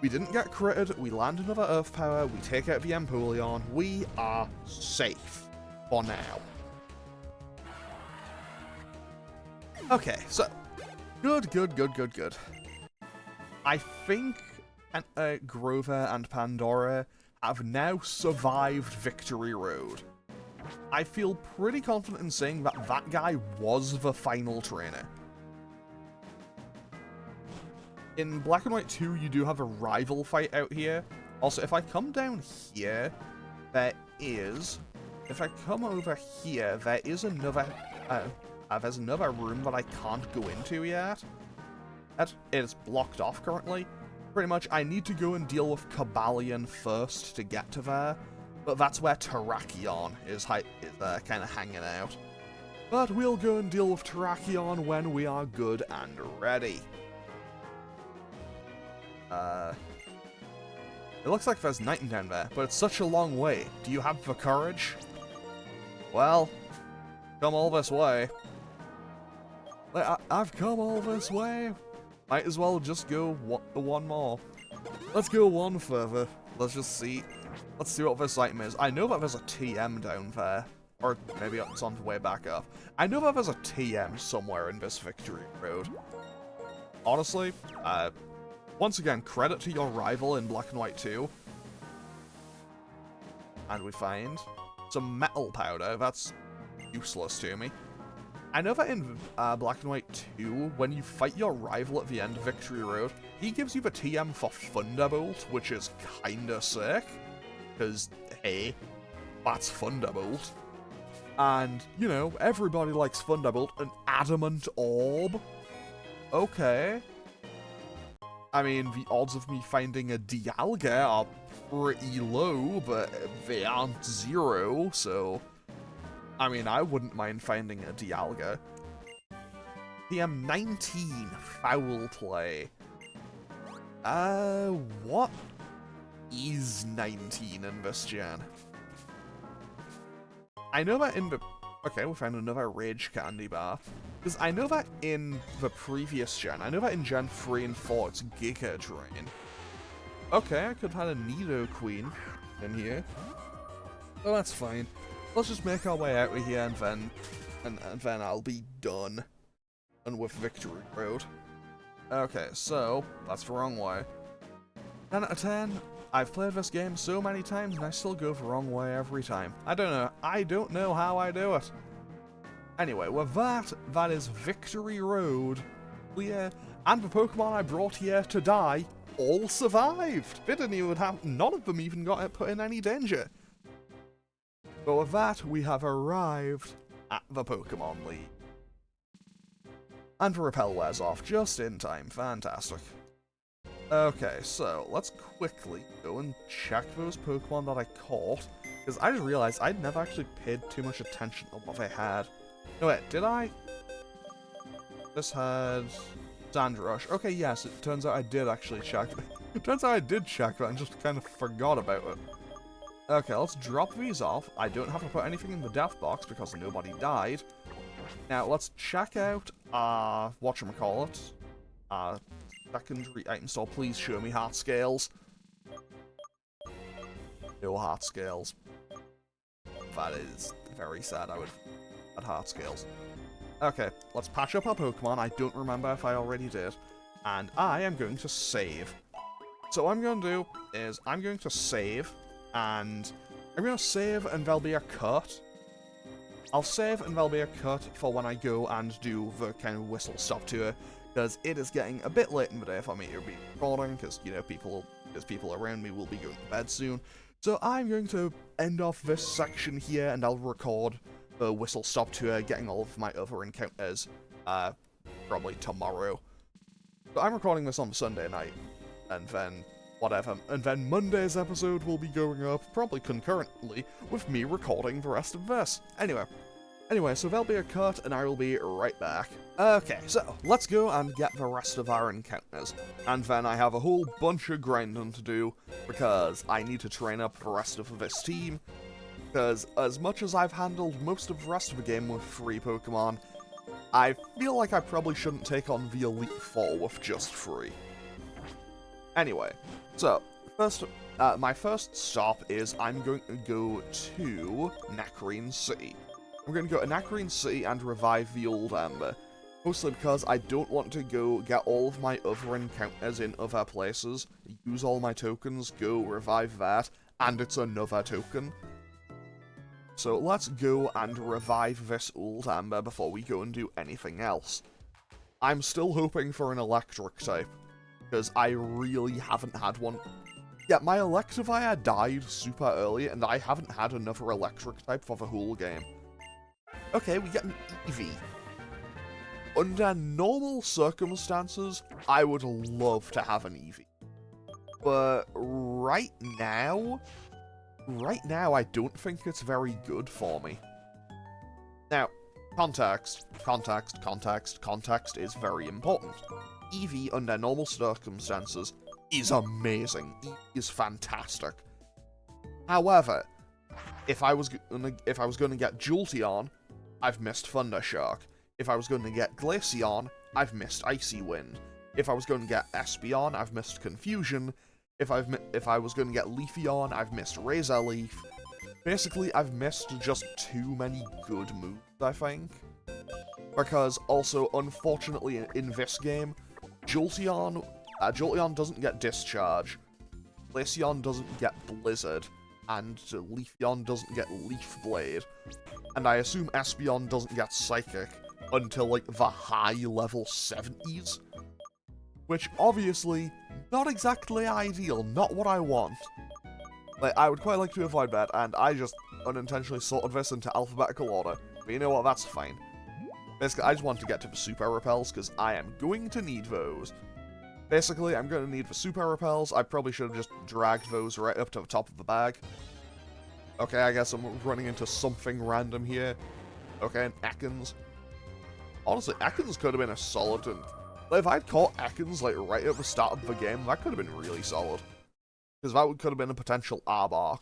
We didn't get critted, we land another Earth Power, we take out the Empoleon, we are safe. For now. Okay, so, good. I think Grover and Pandora have now survived Victory Road. I feel pretty confident in saying that that guy was the final trainer. In Black and White 2, you do have a rival fight out here. Also, if I come down here, if I come over here, there's another room that I can't go into yet. It is blocked off currently. Pretty much, I need to go and deal with Empoleon first to get to there. But that's where Terrakion is kind of hanging out. But we'll go and deal with Terrakion when we are good and ready. It looks like there's Nightingale down there, but it's such a long way. Do you have the courage? Well, come all this way. I've come all this way. Might as well just go one more. Let's go one further. Let's just see. Let's see what this item is. I know that there's a TM down there. Or maybe it's on the way back up. I know that there's a TM somewhere in this Victory Road. Honestly, once again, credit to your rival in Black and White 2. And we find some metal powder. That's useless to me. I know that in Black and White 2, when you fight your rival at the end of Victory Road, he gives you the TM for Thunderbolt, which is kinda sick. Because, hey, that's Thunderbolt. And, you know, everybody likes Thunderbolt. An Adamant Orb? Okay. I mean, the odds of me finding a Dialga are pretty low, but they aren't zero, so... I mean, I wouldn't mind finding a Dialga. TM19, Foul Play. What is 19 in this gen? I know that in the... Okay, we found another Rage Candy Bar. Because I know that in the previous gen, I know that in Gen 3 and 4, it's Giga Drain. Okay, I could have had a Nidoqueen in here. Well, that's fine. Let's just make our way out of here and then I'll be done. And with Victory Road. Okay, so, that's the wrong way. 10 out of 10. I've played this game so many times and I still go the wrong way every time. I don't know how I do it. Anyway, with that, that is Victory Road. Clear. And the Pokemon I brought here to die all survived. They didn't even have, none of them even got put in any danger. But with that, we have arrived at the Pokemon League. And the repel wears off just in time. Fantastic. Okay, so let's quickly go and check those Pokemon that I caught. Because I just realized I'd never actually paid too much attention to what they had. No, wait, did I? This had Sandrush. Okay, yes, it turns out I did actually check it. It turns out I did check that and just kind of forgot about it. Okay, let's drop these off. I don't have to put anything in the death box because nobody died. Now, let's check out, whatchamacallit. Secondary item store, please show me heart scales. No heart scales. That is very sad, I would add heart scales. Okay, let's patch up our Pokemon. I don't remember if I already did. And I am going to save. So what I'm going to do is I'm going to save, and I'm going to save and there'll be a cut. I'll save and there'll be a cut for when I go and do the kind of whistle stop tour, because it is getting a bit late in the day for me to be recording, because, you know, people around me will be going to bed soon. So I'm going to end off this section here, and I'll record the whistle stop tour, getting all of my other encounters, probably tomorrow. But I'm recording this on Sunday night, and then whatever, and then Monday's episode will be going up, probably concurrently, with me recording the rest of this. Anyway, so there'll be a cut, and I will be right back. Okay, so let's go and get the rest of our encounters. And then I have a whole bunch of grinding to do, because I need to train up the rest of this team. Because as much as I've handled most of the rest of the game with free Pokemon, I feel like I probably shouldn't take on the Elite Four with just free. Anyway, so, my first stop is I'm going to go to Nakreen City. I'm going to go to Nakreen City and revive the Old Amber. Mostly because I don't want to go get all of my other encounters in other places, use all my tokens, go revive that, and it's another token. So let's go and revive this Old Amber before we go and do anything else. I'm still hoping for an electric type, because I really haven't had one. Yeah, my Electivire died super early, and I haven't had another electric type for the whole game. Okay, we get an Eevee. Under normal circumstances, I would love to have an Eevee. But right now, I don't think it's very good for me. Now, context is very important. Eevee, under normal circumstances, is amazing. Eevee is fantastic. However, if I was going to get Jolteon, I've missed Thundershock. If I was going to get Glaceon, I've missed Icy Wind. If I was going to get Espeon, I've missed Confusion. If I was going to get Leafeon, I've missed Razor Leaf. Basically, I've missed just too many good moves, I think. Because also, unfortunately, in this game, Jolteon doesn't get Discharge, Glaceon doesn't get Blizzard, and Leafeon doesn't get Leaf Blade. And I assume Espeon doesn't get Psychic until, like, the high level 70s. Which, obviously, not exactly ideal, not what I want. Like, I would quite like to avoid that, and I just unintentionally sorted this into alphabetical order. But you know what, that's fine. Basically, I just want to get to the Super Repels, because I am going to need those. Basically, I'm going to need the Super Repels. I probably should have just dragged those right up to the top of the bag. Okay, I guess I'm running into something random here. Okay, an Ekans. Honestly, Ekans could have been a solid, and if I'd caught Ekans, like, right at the start of the game, that could have been really solid. Because that could have been a potential Arbok.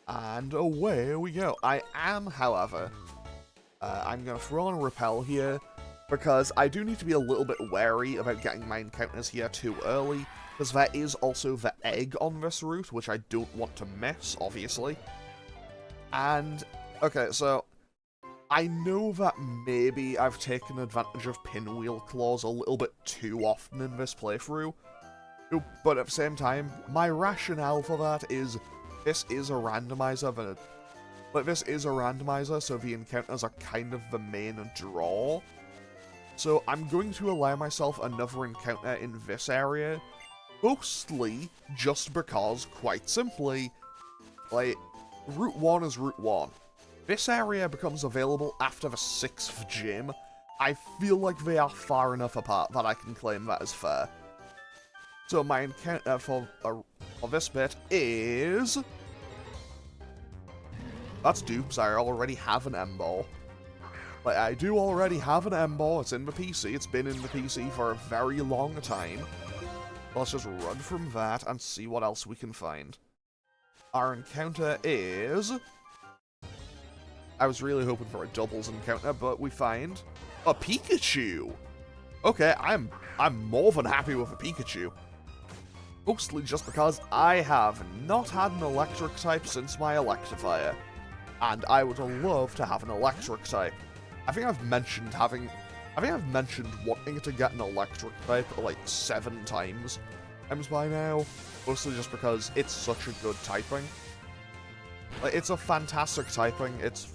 And away we go. I am, however, I'm going to throw on a Repel here, because I do need to be a little bit wary about getting my encounters here too early, because there is also the egg on this route, which I don't want to miss, obviously. And, okay, so I know that maybe I've taken advantage of Pinwheel Claws a little bit too often in this playthrough, But at the same time, my rationale for that is this is a randomizer, so the encounters are kind of the main draw. So I'm going to allow myself another encounter in this area, mostly just because, quite simply, like, Route 1 is Route 1. This area becomes available after the 6th gym. I feel like they are far enough apart that I can claim that as fair. So my encounter for this bit is... That's dupes, I already have an M-Ball. Like, I do already have an M-Ball, it's in the PC, it's been in the PC for a very long time. Let's just run from that and see what else we can find. Our encounter is... I was really hoping for a doubles encounter, but we find a Pikachu! Okay, I'm more than happy with a Pikachu. Mostly just because I have not had an electric type since my Electivire. And I would love to have an electric type. I think I've mentioned wanting to get an electric type like 7 times by now. Mostly just because it's such a good typing. Like, it's a fantastic typing, it's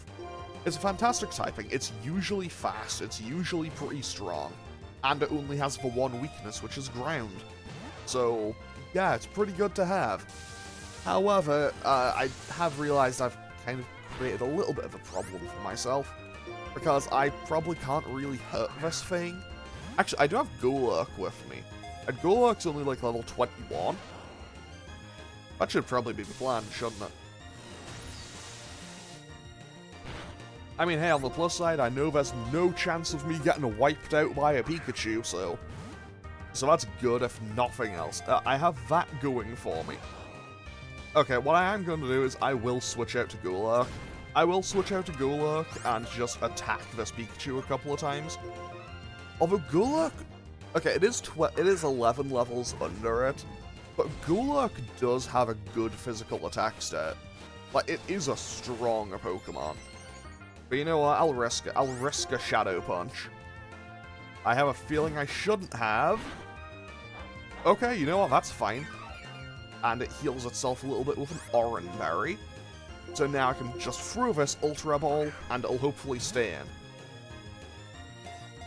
a fantastic typing, it's usually fast, it's usually pretty strong, and it only has the one weakness, which is ground. So, yeah, it's pretty good to have. However, I have realized I've kind of created a little bit of a problem for myself, because I probably can't really hurt this thing. Actually, I do have Golurk with me, and Golurk's only like level 21. That should probably be the plan, shouldn't it? I mean, hey, on the plus side, I know there's no chance of me getting wiped out by a Pikachu, so that's good if nothing else. I have that going for me. Okay, what I am going to do is I will switch out to Golurk. I will switch out to Golurk and just attack this Pikachu a couple of times. Although Golurk... Okay, it is 11 levels under it, but Golurk does have a good physical attack stat. Like, it is a stronger Pokemon. But you know what, I'll risk a Shadow Punch. I have a feeling I shouldn't have. Okay, you know what, that's fine. And it heals itself a little bit with an Oran Berry. So now I can just throw this Ultra Ball, and it'll hopefully stay in.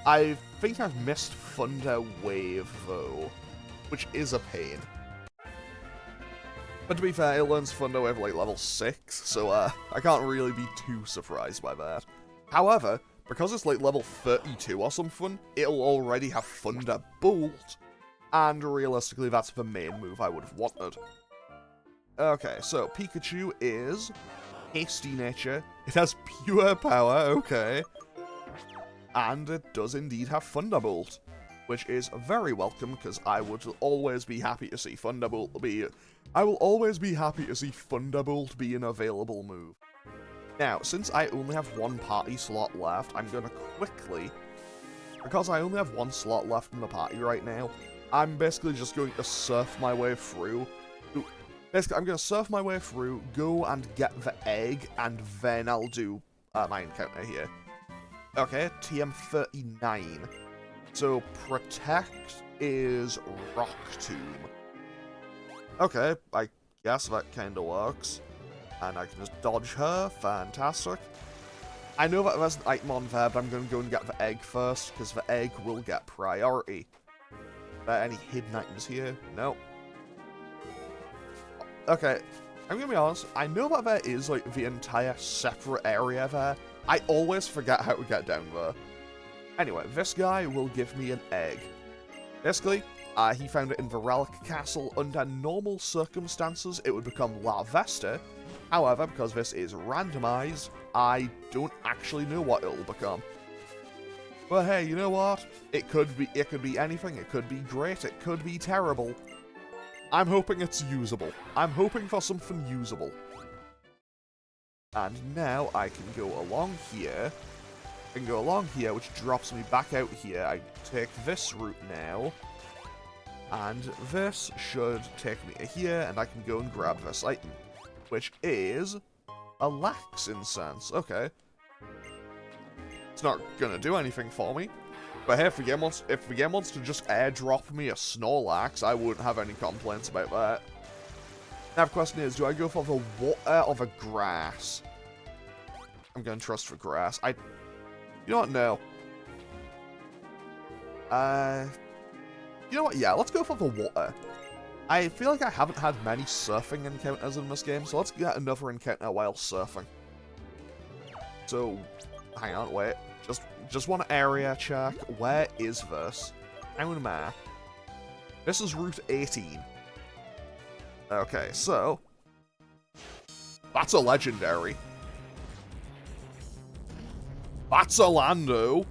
I think I've missed Thunder Wave, though, which is a pain. But to be fair, it learns Thunder Wave like level 6, so I can't really be too surprised by that. However, because it's like level 32 or something, it'll already have Thunderbolt, and realistically that's the main move I would have wanted. Okay, so Pikachu is Hasty Nature, it has Pure Power, okay, and it does indeed have Thunderbolt, which is very welcome, because I would always be happy to see Thunderbolt be... I will always be happy to see Thunderbolt be an available move. Now, since I only have one party slot left, I'm going to quickly... Because I only have one slot left in the party right now, I'm basically just going to surf my way through. Basically, I'm going to surf my way through, go and get the egg, and then I'll do my encounter here. Okay, TM39. So, Protect is Rock Tomb. Okay, I guess that kinda works. And I can just dodge her, fantastic. I know that there's an item on there, but I'm going to go and get the egg first, because the egg will get priority. Are there any hidden items here? No. Okay, I'm going to be honest, I know that there is, like, the entire separate area there. I always forget how to get down there. Anyway, this guy will give me an egg. Basically, he found it in the Relic Castle. Under normal circumstances, it would become Larvesta. However, because this is randomized, I don't actually know what it'll become. But hey, you know what? It could be anything. It could be great. It could be terrible. I'm hoping it's usable. I'm hoping for something usable. And now I can go along here. Which drops me back out here. I take this route now. And this should take me to here, and I can go and grab this item. Which is a Lax Incense. Okay. It's not gonna do anything for me. But hey, if the game wants to just airdrop me a Snorlax, I wouldn't have any complaints about that. Now the question is, do I go for the water or the grass? I'm going to trust for grass. You know what? No. You know what? Yeah, let's go for the water. I feel like I haven't had many surfing encounters in this game, so let's get another encounter while surfing. So, hang on, wait. Just one area check. Where is this? On the map. This is Route 18. Okay, so that's a legendary. That's a Lando.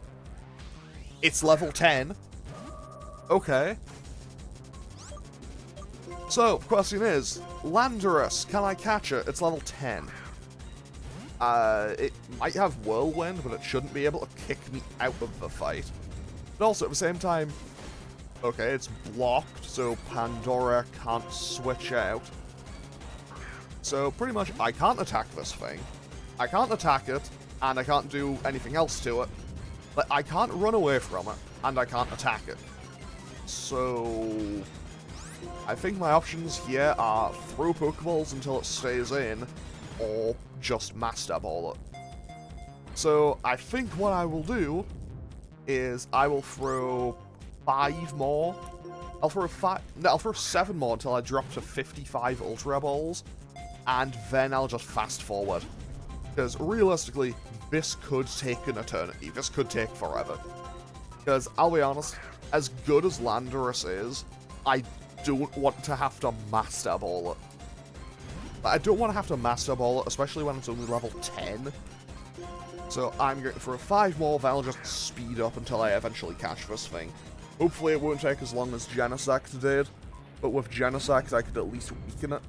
It's level 10. Okay. So, question is, Landorus, can I catch it? It's level 10. It might have Whirlwind, but it shouldn't be able to kick me out of the fight. But also, at the same time, okay, it's blocked, so Pandora can't switch out. So, pretty much, I can't attack this thing. I can't attack it, and I can't do anything else to it. But I can't run away from it, and I can't attack it. So, I think my options here are throw Pokeballs until it stays in, or just Master Ball it. So, I think what I will do is I will throw 5 more. I'll throw 7 more until I drop to 55 Ultra Balls, and then I'll just fast forward. Because realistically, this could take an eternity. This could take forever. Because, I'll be honest, as good as Landorus is, I don't want to have to Master Ball it. I don't want to have to Master Ball it, especially when it's only level 10. So I'm going to throw 5 more, then I'll just speed up until I eventually catch this thing. Hopefully it won't take as long as Genesect did, but with Genesect I could at least weaken it.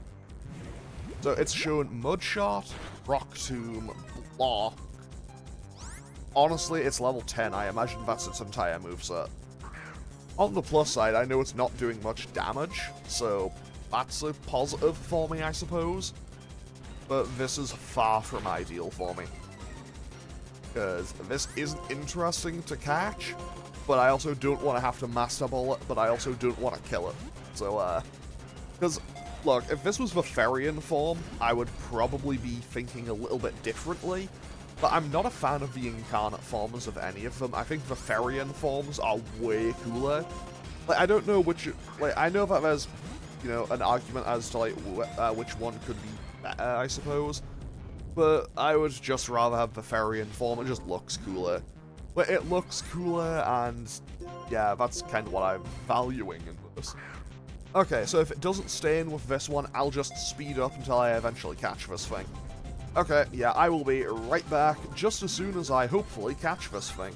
So it's shown Mud Shot, Rock Tomb, Block. Honestly, it's level 10, I imagine that's its entire moveset. On the plus side, I know it's not doing much damage, so that's a positive for me, I suppose. But this is far from ideal for me. Because this is interesting to catch, but I also don't want to have to Master Ball it, but I also don't want to kill it. So, because, look, if this was the Therian form, I would probably be thinking a little bit differently. But I'm not a fan of the incarnate forms of any of them. I think the Therian forms are way cooler. Like, I don't know which... Like, I know that there's, you know, an argument as to, like, which one could be better, I suppose. But I would just rather have the Therian form. It just looks cooler. But it looks cooler, and yeah, that's kind of what I'm valuing in this. Okay, so if it doesn't stay in with this one, I'll just speed up until I eventually catch this thing. Okay, yeah, I will be right back just as soon as I hopefully catch this thing.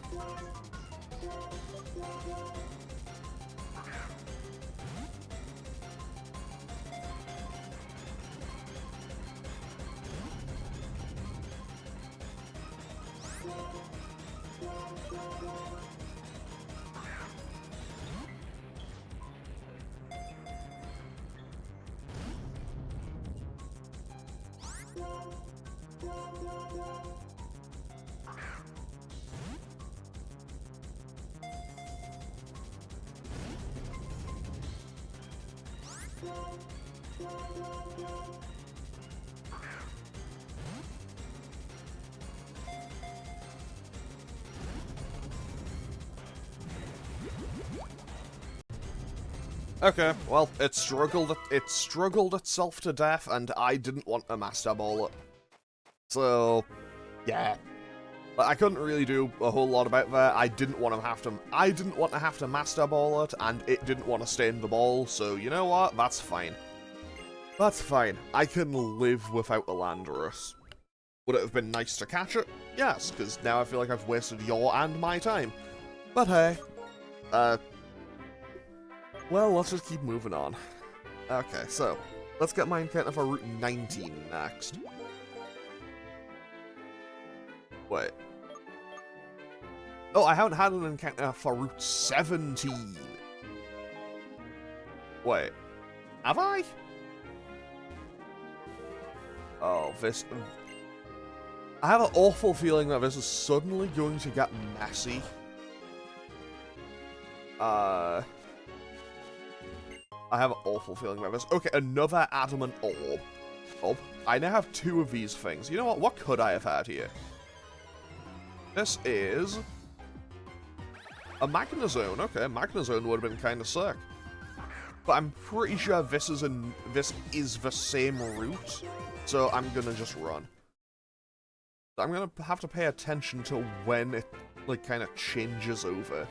Okay, well, it struggled itself to death, and I didn't want to Master Ball it. So, yeah. But I couldn't really do a whole lot about that. I didn't want to have to Master Ball it, and it didn't want to stay in the ball, so you know what? That's fine. That's fine. I can live without a Landorus. Would it have been nice to catch it? Yes, because now I feel like I've wasted your and my time. But hey, well, let's just keep moving on. Okay, so, let's get my encounter for Route 19 next. Wait. Oh, I haven't had an encounter for Route 17. Wait. Have I? Oh, this... I have an awful feeling that this is suddenly going to get messy. I have an awful feeling about this. Okay, another adamant orb. Oh, I now have 2 of these things. You know what? What could I have had here? This is a Magnezone. Okay, Magnezone would have been kind of sick. But I'm pretty sure this is the same route, so I'm gonna just run. I'm gonna have to pay attention to when it, like, kind of changes over.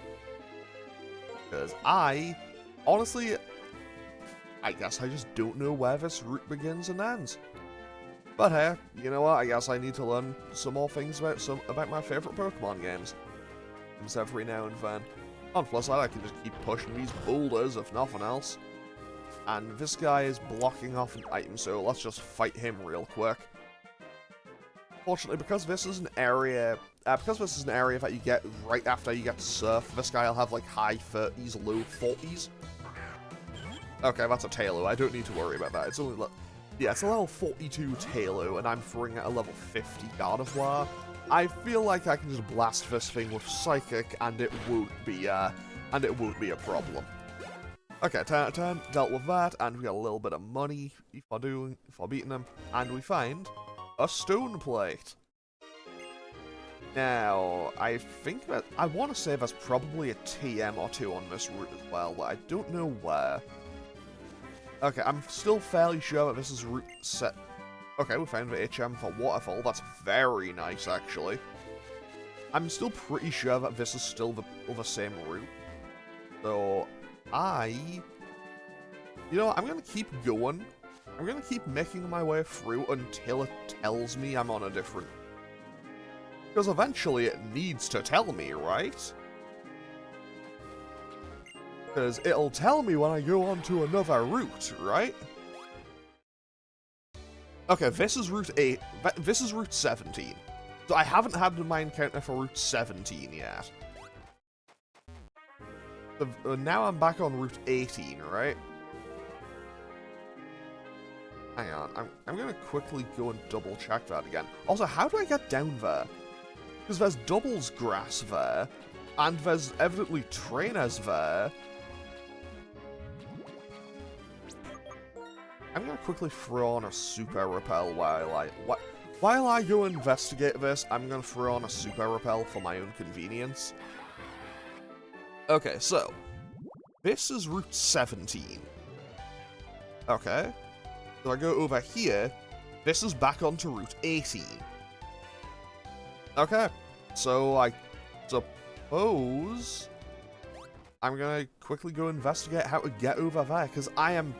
Because honestly, I guess I just don't know where this route begins and ends. But hey, you know what? I guess I need to learn some more things about my favorite Pokemon games. Every now and then. On the plus side, I can just keep pushing these boulders, if nothing else. And this guy is blocking off an item, so let's just fight him real quick. Fortunately, because this is an area that you get right after you get Surf, this guy will have like high 30s, low 40s. Okay, that's a Taillow. I don't need to worry about that. It's only it's a level 42 Taillow, and I'm throwing at a level 50 Gardevoir. I feel like I can just blast this thing with Psychic, and it won't be a problem. Okay, turn, dealt with that, and we got a little bit of money for beating him, and we find a Stone Plate. Now, I think that I want to say there's probably a TM or 2 on this route as well, but I don't know where. Okay, I'm still fairly sure that this is route set. Okay, we found the HM for Waterfall. That's very nice, actually. I'm still pretty sure that this is still the same route. So, you know what, I'm going to keep going. I'm going to keep making my way through until it tells me I'm on a different... Because eventually it needs to tell me, right? Because it'll tell me when I go on to another route, right? Okay, this is Route 8. This is Route 17. So I haven't had my encounter for Route 17 yet. So, now I'm back on Route 18, right? Hang on, I'm gonna quickly go and double check that again. Also, how do I get down there? Because there's Doubles Grass there, and there's evidently Trainers there. I'm gonna quickly throw on a Super Repel while I go investigate this. I'm gonna throw on a Super Repel for my own convenience. Okay, so this is Route 17. Okay. So I go over here, this is back onto Route 18. Okay, so I suppose I'm gonna quickly go investigate how to get over there, because I'm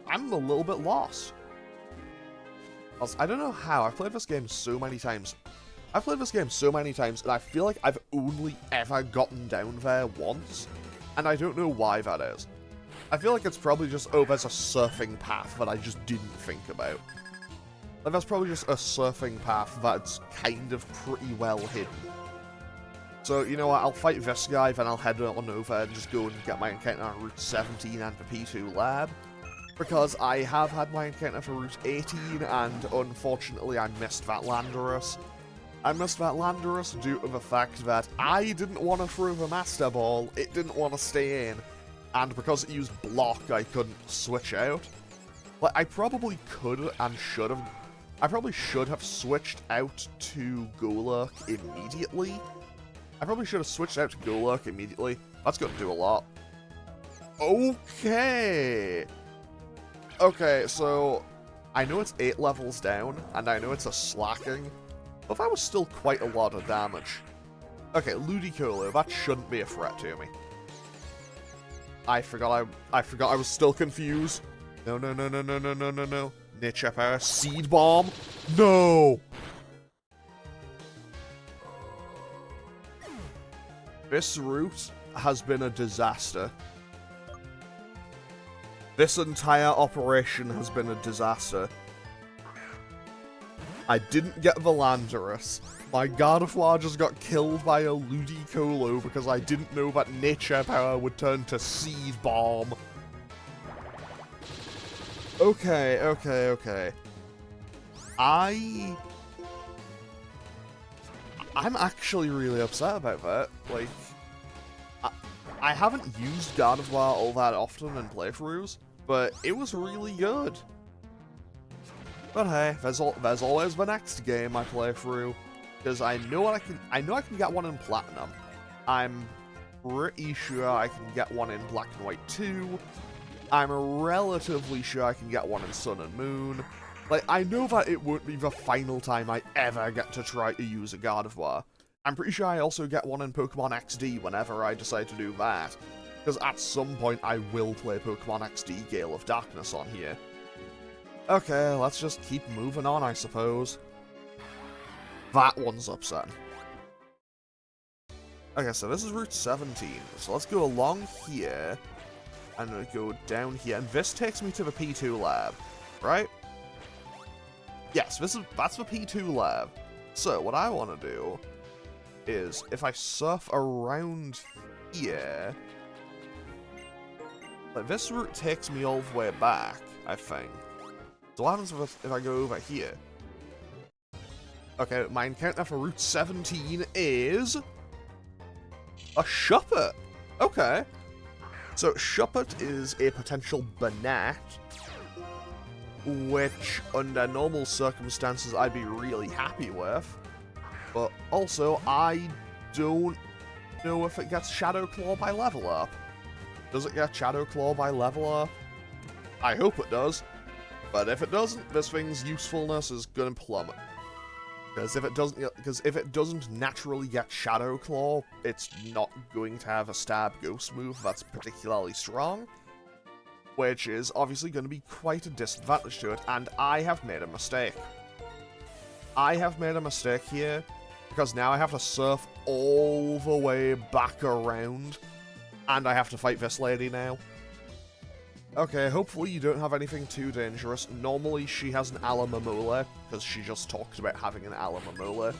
a little bit lost. Also, I don't know how, I've played this game so many times. and I feel like I've only ever gotten down there once, and I don't know why that is. I feel like it's probably just, oh, there's a surfing path that I just didn't think about. Like, that's probably just a surfing path that's kind of pretty well hidden. So, you know what, I'll fight this guy, then I'll head on over and just go and get my encounter on Route 17 and the P2 lab. Because I have had my encounter for Route 18, and unfortunately I missed that Landorus. I missed that Landorus due to the fact that I didn't want to throw the Master Ball, it didn't want to stay in. And because it used block, I couldn't switch out. Like, I probably could and should have. I probably should have switched out to Golurk immediately. That's gonna do a lot. Okay. Okay, so I know it's 8 levels down, and I know it's a slacking, but that was still quite a lot of damage. Okay, Ludicolo, that shouldn't be a threat to me. I forgot I was still confused. No. Nature Power, Seed Bomb. No! This route has been a disaster. This entire operation has been a disaster. I didn't get the Landorus. My Gardevoir just got killed by a Ludicolo because I didn't know that Nature Power would turn to Seed Bomb. Okay. I'm actually really upset about that. Like, I haven't used Gardevoir all that often in playthroughs, but it was really good. But hey, there's always the next game I play through, because I know I can get one in Platinum. I'm pretty sure I can get one in Black and White 2. I'm relatively sure I can get one in Sun and Moon. Like, I know that it won't be the final time I ever get to try to use a Gardevoir. I'm pretty sure I also get one in Pokemon XD whenever I decide to do that. Because at some point I will play Pokemon XD Gale of Darkness on here. Okay, let's just keep moving on, I suppose. That one's upsetting. Okay, so this is Route 17. So let's go along here. And go down here. And this takes me to the P2 lab, right? Yes, that's the P2 lab. So what I want to do is, if I surf around here, like this route takes me all the way back, I think. So what happens if I go over here? Okay, my encounter for Route 17 is a Shuppet. Okay. So Shuppet is a potential Banat, which under normal circumstances I'd be really happy with. But also, I don't know if it gets Shadow Claw by level up. Does it get Shadow Claw by level up? I hope it does. But if it doesn't, this thing's usefulness is gonna plummet. Because if it doesn't naturally get Shadow Claw, it's not going to have a stab ghost move that's particularly strong, which is obviously going to be quite a disadvantage to it, and I have made a mistake. I have made a mistake here, because now I have to surf all the way back around, and I have to fight this lady now. Okay, hopefully you don't have anything too dangerous. Normally she has an Alamamole, because she just talked about having an Alamamole.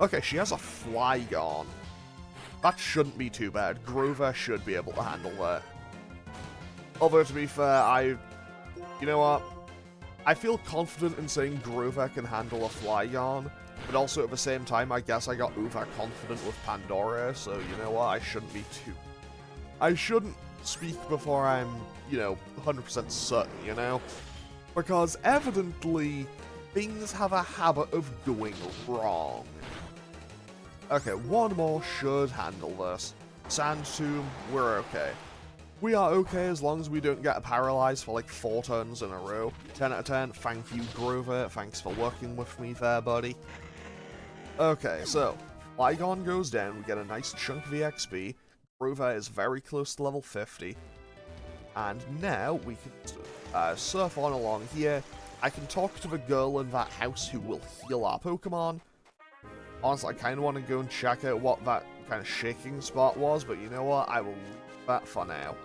Okay, she has a Flygon. That shouldn't be too bad. Grover should be able to handle that. Although, to be fair, you know what? I feel confident in saying Grover can handle a Flygon, but also at the same time, I guess I got overconfident with Pandora, so you know what? I shouldn't speak before I'm, 100% certain, Because evidently, things have a habit of going wrong. Okay, one more should handle this. Sand Tomb, we're okay. We are okay as long as we don't get paralyzed for like 4 turns in a row. 10 out of 10, thank you Grover, thanks for working with me there, buddy. Okay, so, Flygon goes down, we get a nice chunk of EXP. Grover is very close to level 50. And now we can surf on along here. I can talk to the girl in that house who will heal our Pokemon. Honestly, I kind of want to go and check out what that kind of shaking spot was, but you know what? I will leave that for now.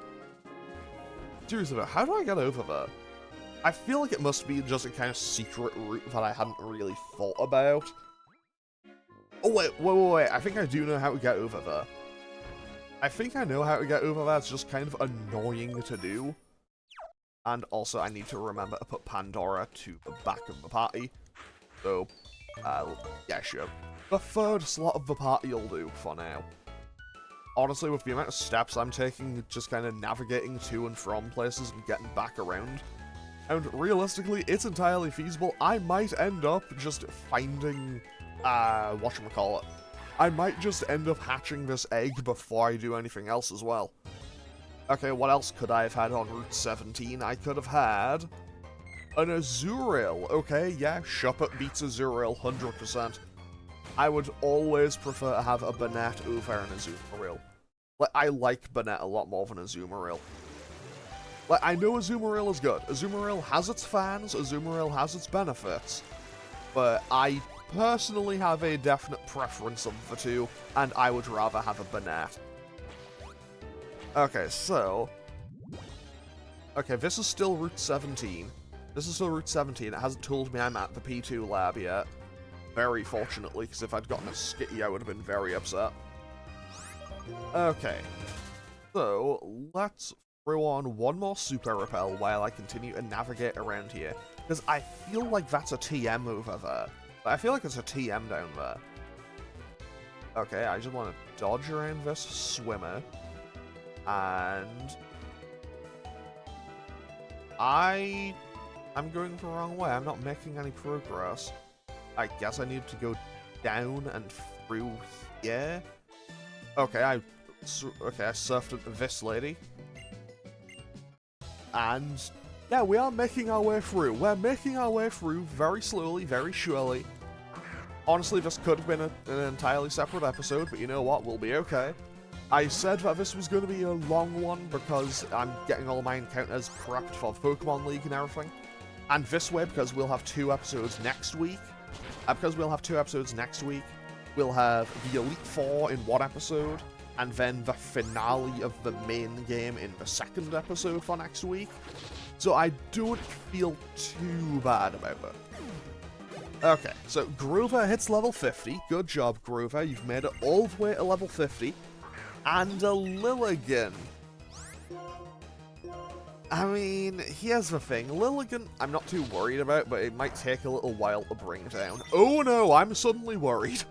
Seriously though, how do I get over there? I feel like it must be just a kind of secret route that I hadn't really thought about. Oh, wait. I think I do know how to get over there. I think I know how to get over there. It's just kind of annoying to do. And also, I need to remember to put Pandora to the back of the party. So, yeah, sure. The third slot of the party will do for now. Honestly, with the amount of steps I'm taking, just kind of navigating to and from places and getting back around, and realistically, it's entirely feasible. I might end up just finding, whatchamacallit. I might just end up hatching this egg before I do anything else as well. Okay, what else could I have had on Route 17? I could have had an Azurill. Okay, yeah, Shuppet beats Azurill 100%. I would always prefer to have a Banat over an Azumarill. Like, I like Banat a lot more than Azumarill. Like, I know Azumarill is good. Azumarill has its fans, Azumarill has its benefits, but I personally have a definite preference of the two, and I would rather have a Banat. Okay, so... Okay, this is still Route 17. This is still Route 17. It hasn't told me I'm at the P2 lab yet. Very fortunately, because if I'd gotten a Skitty, I would have been very upset. Okay. So, let's throw on one more Super Repel while I continue to navigate around here. Because I feel like that's a TM over there. But I feel like it's a TM down there. Okay, I just want to dodge around this swimmer. And I'm going the wrong way. I'm not making any progress. I guess I need to go down and through here. Okay, I surfed into this lady. And yeah, we are making our way through. We're making our way through very slowly, very surely. Honestly, this could have been an entirely separate episode, but you know what? We'll be okay. I said that this was going to be a long one because I'm getting all my encounters prepped for the Pokemon League and everything. And this way, because we'll have 2 episodes next week. We'll have the Elite Four in one episode, and then the finale of the main game in the second episode for next week. So I don't feel too bad about it. Okay, so Grover hits level 50. Good job, Grover. You've made it all the way to level 50. And a Lilligant. I mean, here's the thing. Lilligant, I'm not too worried about, but it might take a little while to bring down. Oh no, I'm suddenly worried.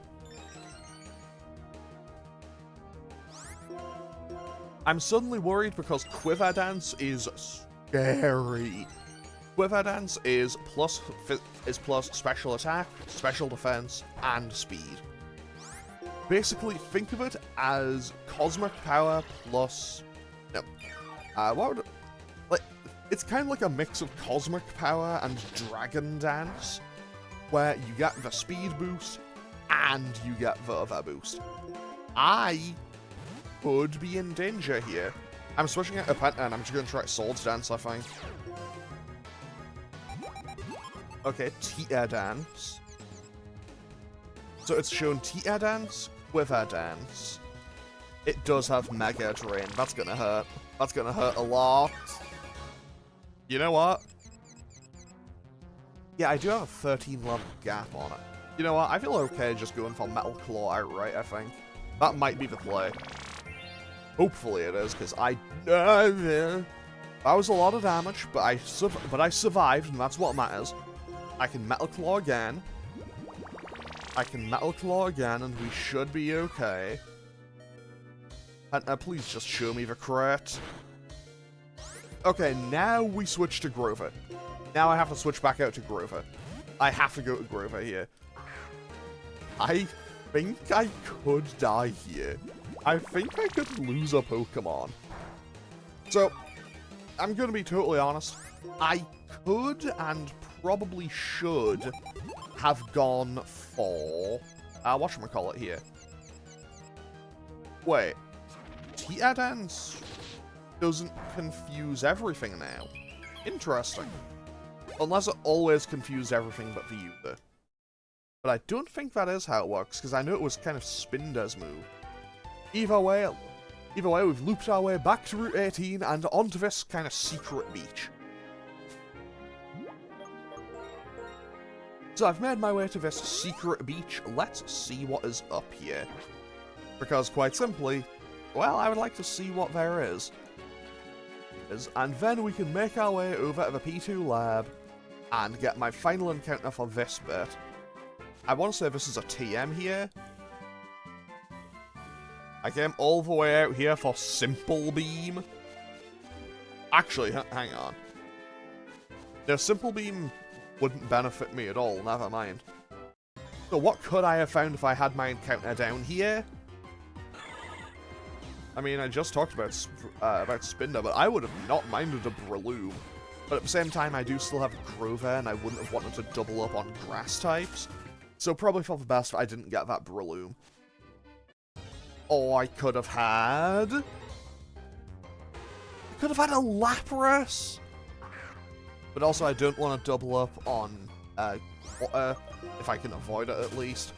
I'm suddenly worried because Quiver Dance is scary. Quiver Dance is plus special attack, special defense, and speed. Basically, think of it as cosmic power plus... No. What would... Like, it's kind of like a mix of cosmic power and dragon dance, where you get the speed boost, and you get the other boost. I could be in danger here. I'm switching out a Penta, and I'm just going to try Swords Dance, I think. Okay, Tia Dance. So it's shown Tia Dance, Quiver Dance. It does have Mega Drain. That's gonna hurt. That's gonna hurt a lot. You know what? Yeah, I do have a 13 level gap on it. You know what? I feel okay just going for Metal Claw outright, I think. That might be the play. Hopefully it is, because that was a lot of damage, but I survived, and that's what matters. I can Metal Claw again. And we should be okay. And please just show me the crit. Okay, now we switch to Grover. Now I have to switch back out to Grover. I have to go to Grover here. I think I could die here. I think I could lose a Pokemon. So, I'm going to be totally honest. I could and probably should have gone for... whatchamacallit here. Wait. Tia Dance doesn't confuse everything now. Interesting. Unless it always confused everything but the user. But I don't think that is how it works, because I know it was kind of Spinda's move. Either way, we've looped our way back to Route 18 and onto this kind of secret beach. So I've made my way to this secret beach. Let's see what is up here. Because quite simply, well, I would like to see what there is. And then we can make our way over to the P2 lab and get my final encounter for this bit. I want to say this is a TM here. I came all the way out here for Simple Beam. Actually, hang on. No, Simple Beam wouldn't benefit me at all, never mind. So what could I have found if I had my encounter down here? I mean, I just talked about Spinda, but I would have not minded a Breloom. But at the same time, I do still have Grover, and I wouldn't have wanted to double up on grass types. So probably for the best, I didn't get that Breloom. Or I could have had... a Lapras! But also, I don't want to double up on water, if I can avoid it at least.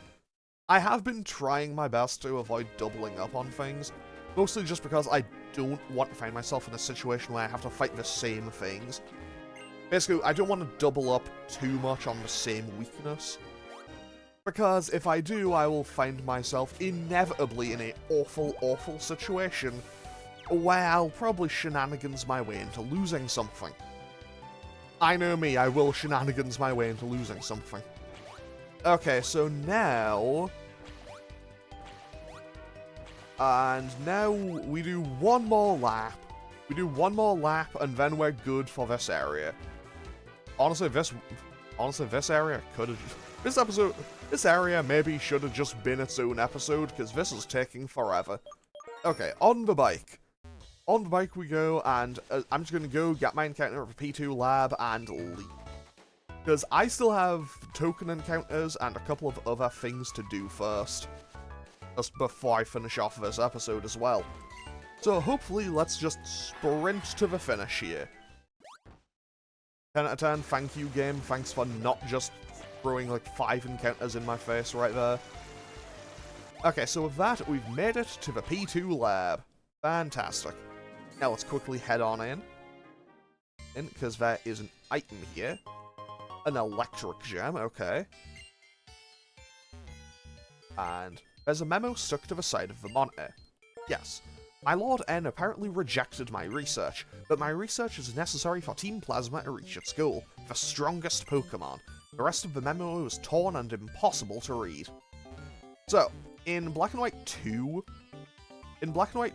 I have been trying my best to avoid doubling up on things, mostly just because I don't want to find myself in a situation where I have to fight the same things. Basically, I don't want to double up too much on the same weakness, because if I do, I will find myself inevitably in an awful, awful situation where I'll probably shenanigans my way into losing something. I know me, I will shenanigans my way into losing something. Okay, so now... And now we do one more lap. We do one more lap, and then we're good for this area. Honestly, this area could have... This area maybe should have just been its own episode, because this is taking forever. Okay, on the bike. On the bike we go, and I'm just going to go get my encounter of a P2 lab and leave. Because I still have token encounters and a couple of other things to do first. Just before I finish off this episode as well. So hopefully let's just sprint to the finish here. 10 out of 10, thank you game, thanks for not just throwing like 5 encounters in my face right there. Okay, so with that, we've made it to the P2 lab. Fantastic. Now let's quickly head on in. Because there is an item here. An electric gem, okay. And there's a memo stuck to the side of the monitor. Yes, my Lord N apparently rejected my research, but my research is necessary for Team Plasma to reach its goal, the strongest Pokemon. The rest of the memo is torn and impossible to read. So, in Black and White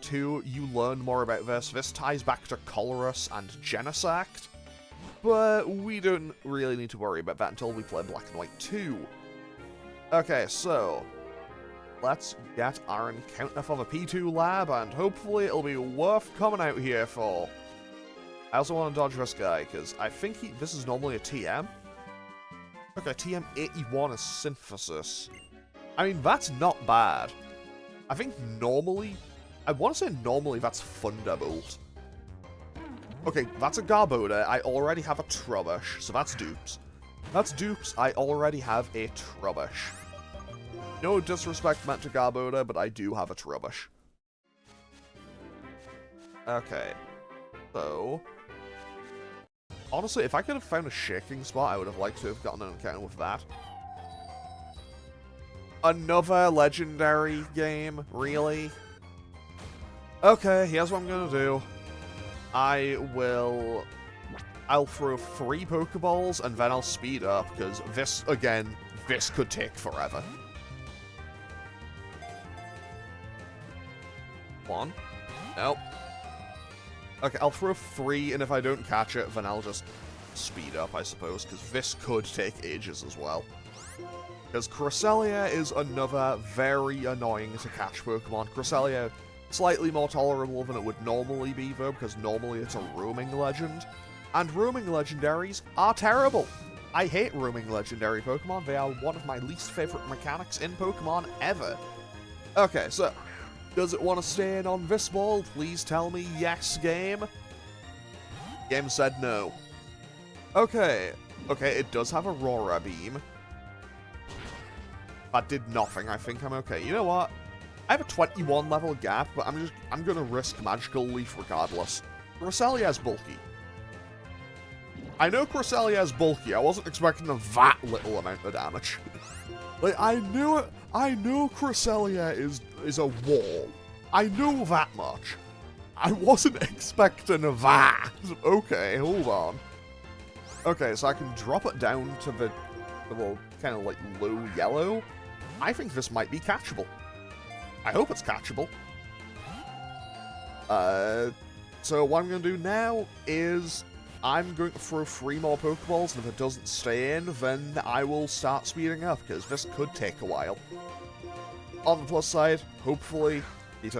2, you learn more about this. This ties back to Colress and Genesect, but we don't really need to worry about that until we play Black and White 2. Okay, so let's get our encounter for the P2 lab, and hopefully it'll be worth coming out here for. I also want to dodge this guy, because I think this is normally a TM. Okay, TM81 is Synthesis. I mean, that's not bad. I think normally... I want to say normally that's Thunderbolt. Okay, that's a Garbodor. I already have a Trubbish, so that's dupes. That's dupes. I already have a Trubbish. No disrespect meant to Garbodor, but I do have a Trubbish. Okay. So... honestly, if I could have found a shaking spot, I would have liked to have gotten an encounter with that. Another legendary game? Really? Okay, here's what I'm gonna do. I'll throw 3 Pokeballs, and then I'll speed up, because this, again, this could take forever. 1. Nope. Okay, I'll throw 3, and if I don't catch it, then I'll just speed up, I suppose, because this could take ages as well. Because Cresselia is another very annoying to catch Pokemon. Cresselia, slightly more tolerable than it would normally be, though, because normally it's a roaming legend. And roaming legendaries are terrible! I hate roaming legendary Pokemon. They are one of my least favorite mechanics in Pokemon ever. Okay, so... does it want to stay in on this ball? Please tell me yes, game. Game said no. Okay. Okay, it does have Aurora Beam. That did nothing. I think I'm okay. You know what? I have a 21 level gap, but I'm gonna risk Magical Leaf regardless. Cresselia is bulky. I know Cresselia is bulky. I wasn't expecting that little amount of damage. Like, I knew it. I know Cresselia is a wall. I know that much. I wasn't expecting that. Okay, hold on. Okay, so I can drop it down to the little kind of like low yellow. I think this might be catchable. I hope it's catchable. So what I'm going to do now is I'm going to throw 3 more Pokeballs, and if it doesn't stay in, then I will start speeding up, because this could take a while. On the plus side, hopefully we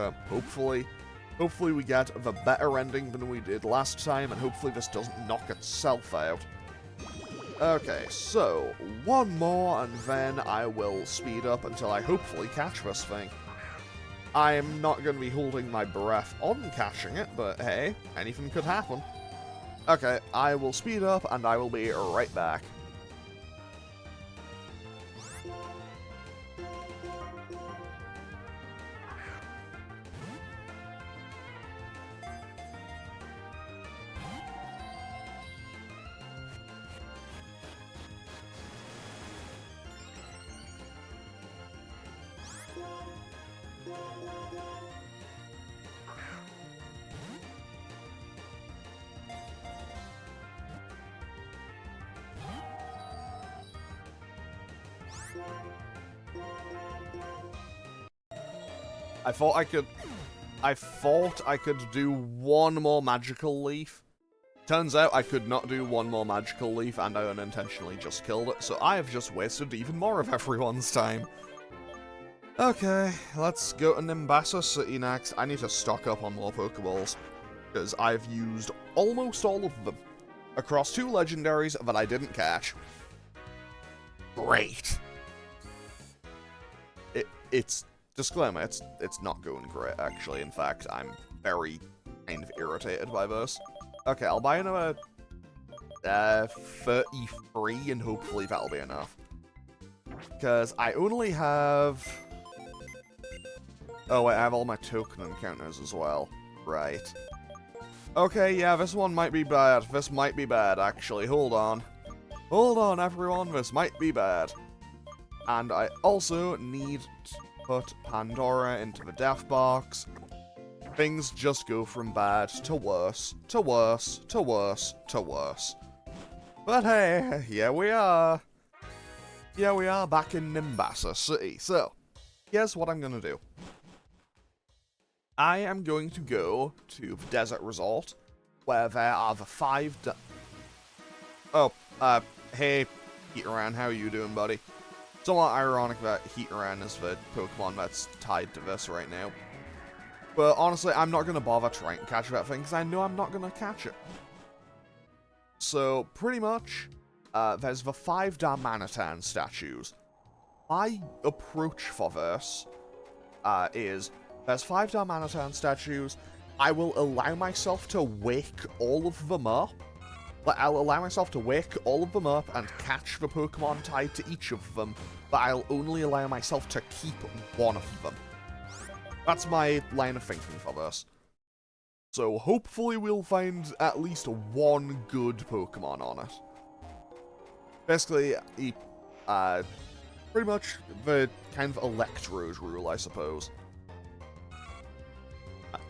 get the better ending than we did last time, and hopefully this doesn't knock itself out. Okay, so 1 more, and then I will speed up until I hopefully catch this thing. I'm not going to be holding my breath on catching it, but hey, anything could happen. Okay, I will speed up, and I will be right back. I thought I could do one more magical leaf. Turns out I could not do one more magical leaf, and I unintentionally just killed it, so I have just wasted even more of everyone's time. Okay, let's go to Nimbasa City next. I need to stock up on more Pokeballs, because I've used almost all of them across 2 legendaries that I didn't catch. Great. It's disclaimer, it's not going great, actually. In fact, I'm very kind of irritated by this. Okay, I'll buy another 33, and hopefully that'll be enough. Because I only have... Oh wait, I have all my token encounters as well. Right. Okay, yeah, this one might be bad. This might be bad, actually. Hold on. Hold on, everyone. This might be bad. And I also need to put Pandora into the death box. Things just go from bad to worse, to worse, to worse, to worse. But hey, here we are. Here we are back in Nimbasa City. So, here's what I'm gonna do. I am going to go to the Desert Resort, where there are the 5... hey, Heatran, how are you doing, buddy? Somewhat ironic that Heatran is the Pokemon that's tied to this right now. But honestly, I'm not going to bother trying to catch that thing, because I know I'm not going to catch it. So, pretty much, there's the 5 Darmanitan statues. My approach for this is, there's 5 Darmanitan statues. I will allow myself to wake all of them up. I'll allow myself to wake all of them up and catch the Pokemon tied to each of them, but I'll only allow myself to keep one of them. That's my line of thinking for this. So hopefully we'll find at least one good Pokemon on it. Basically, pretty much the kind of Electrode rule, I suppose.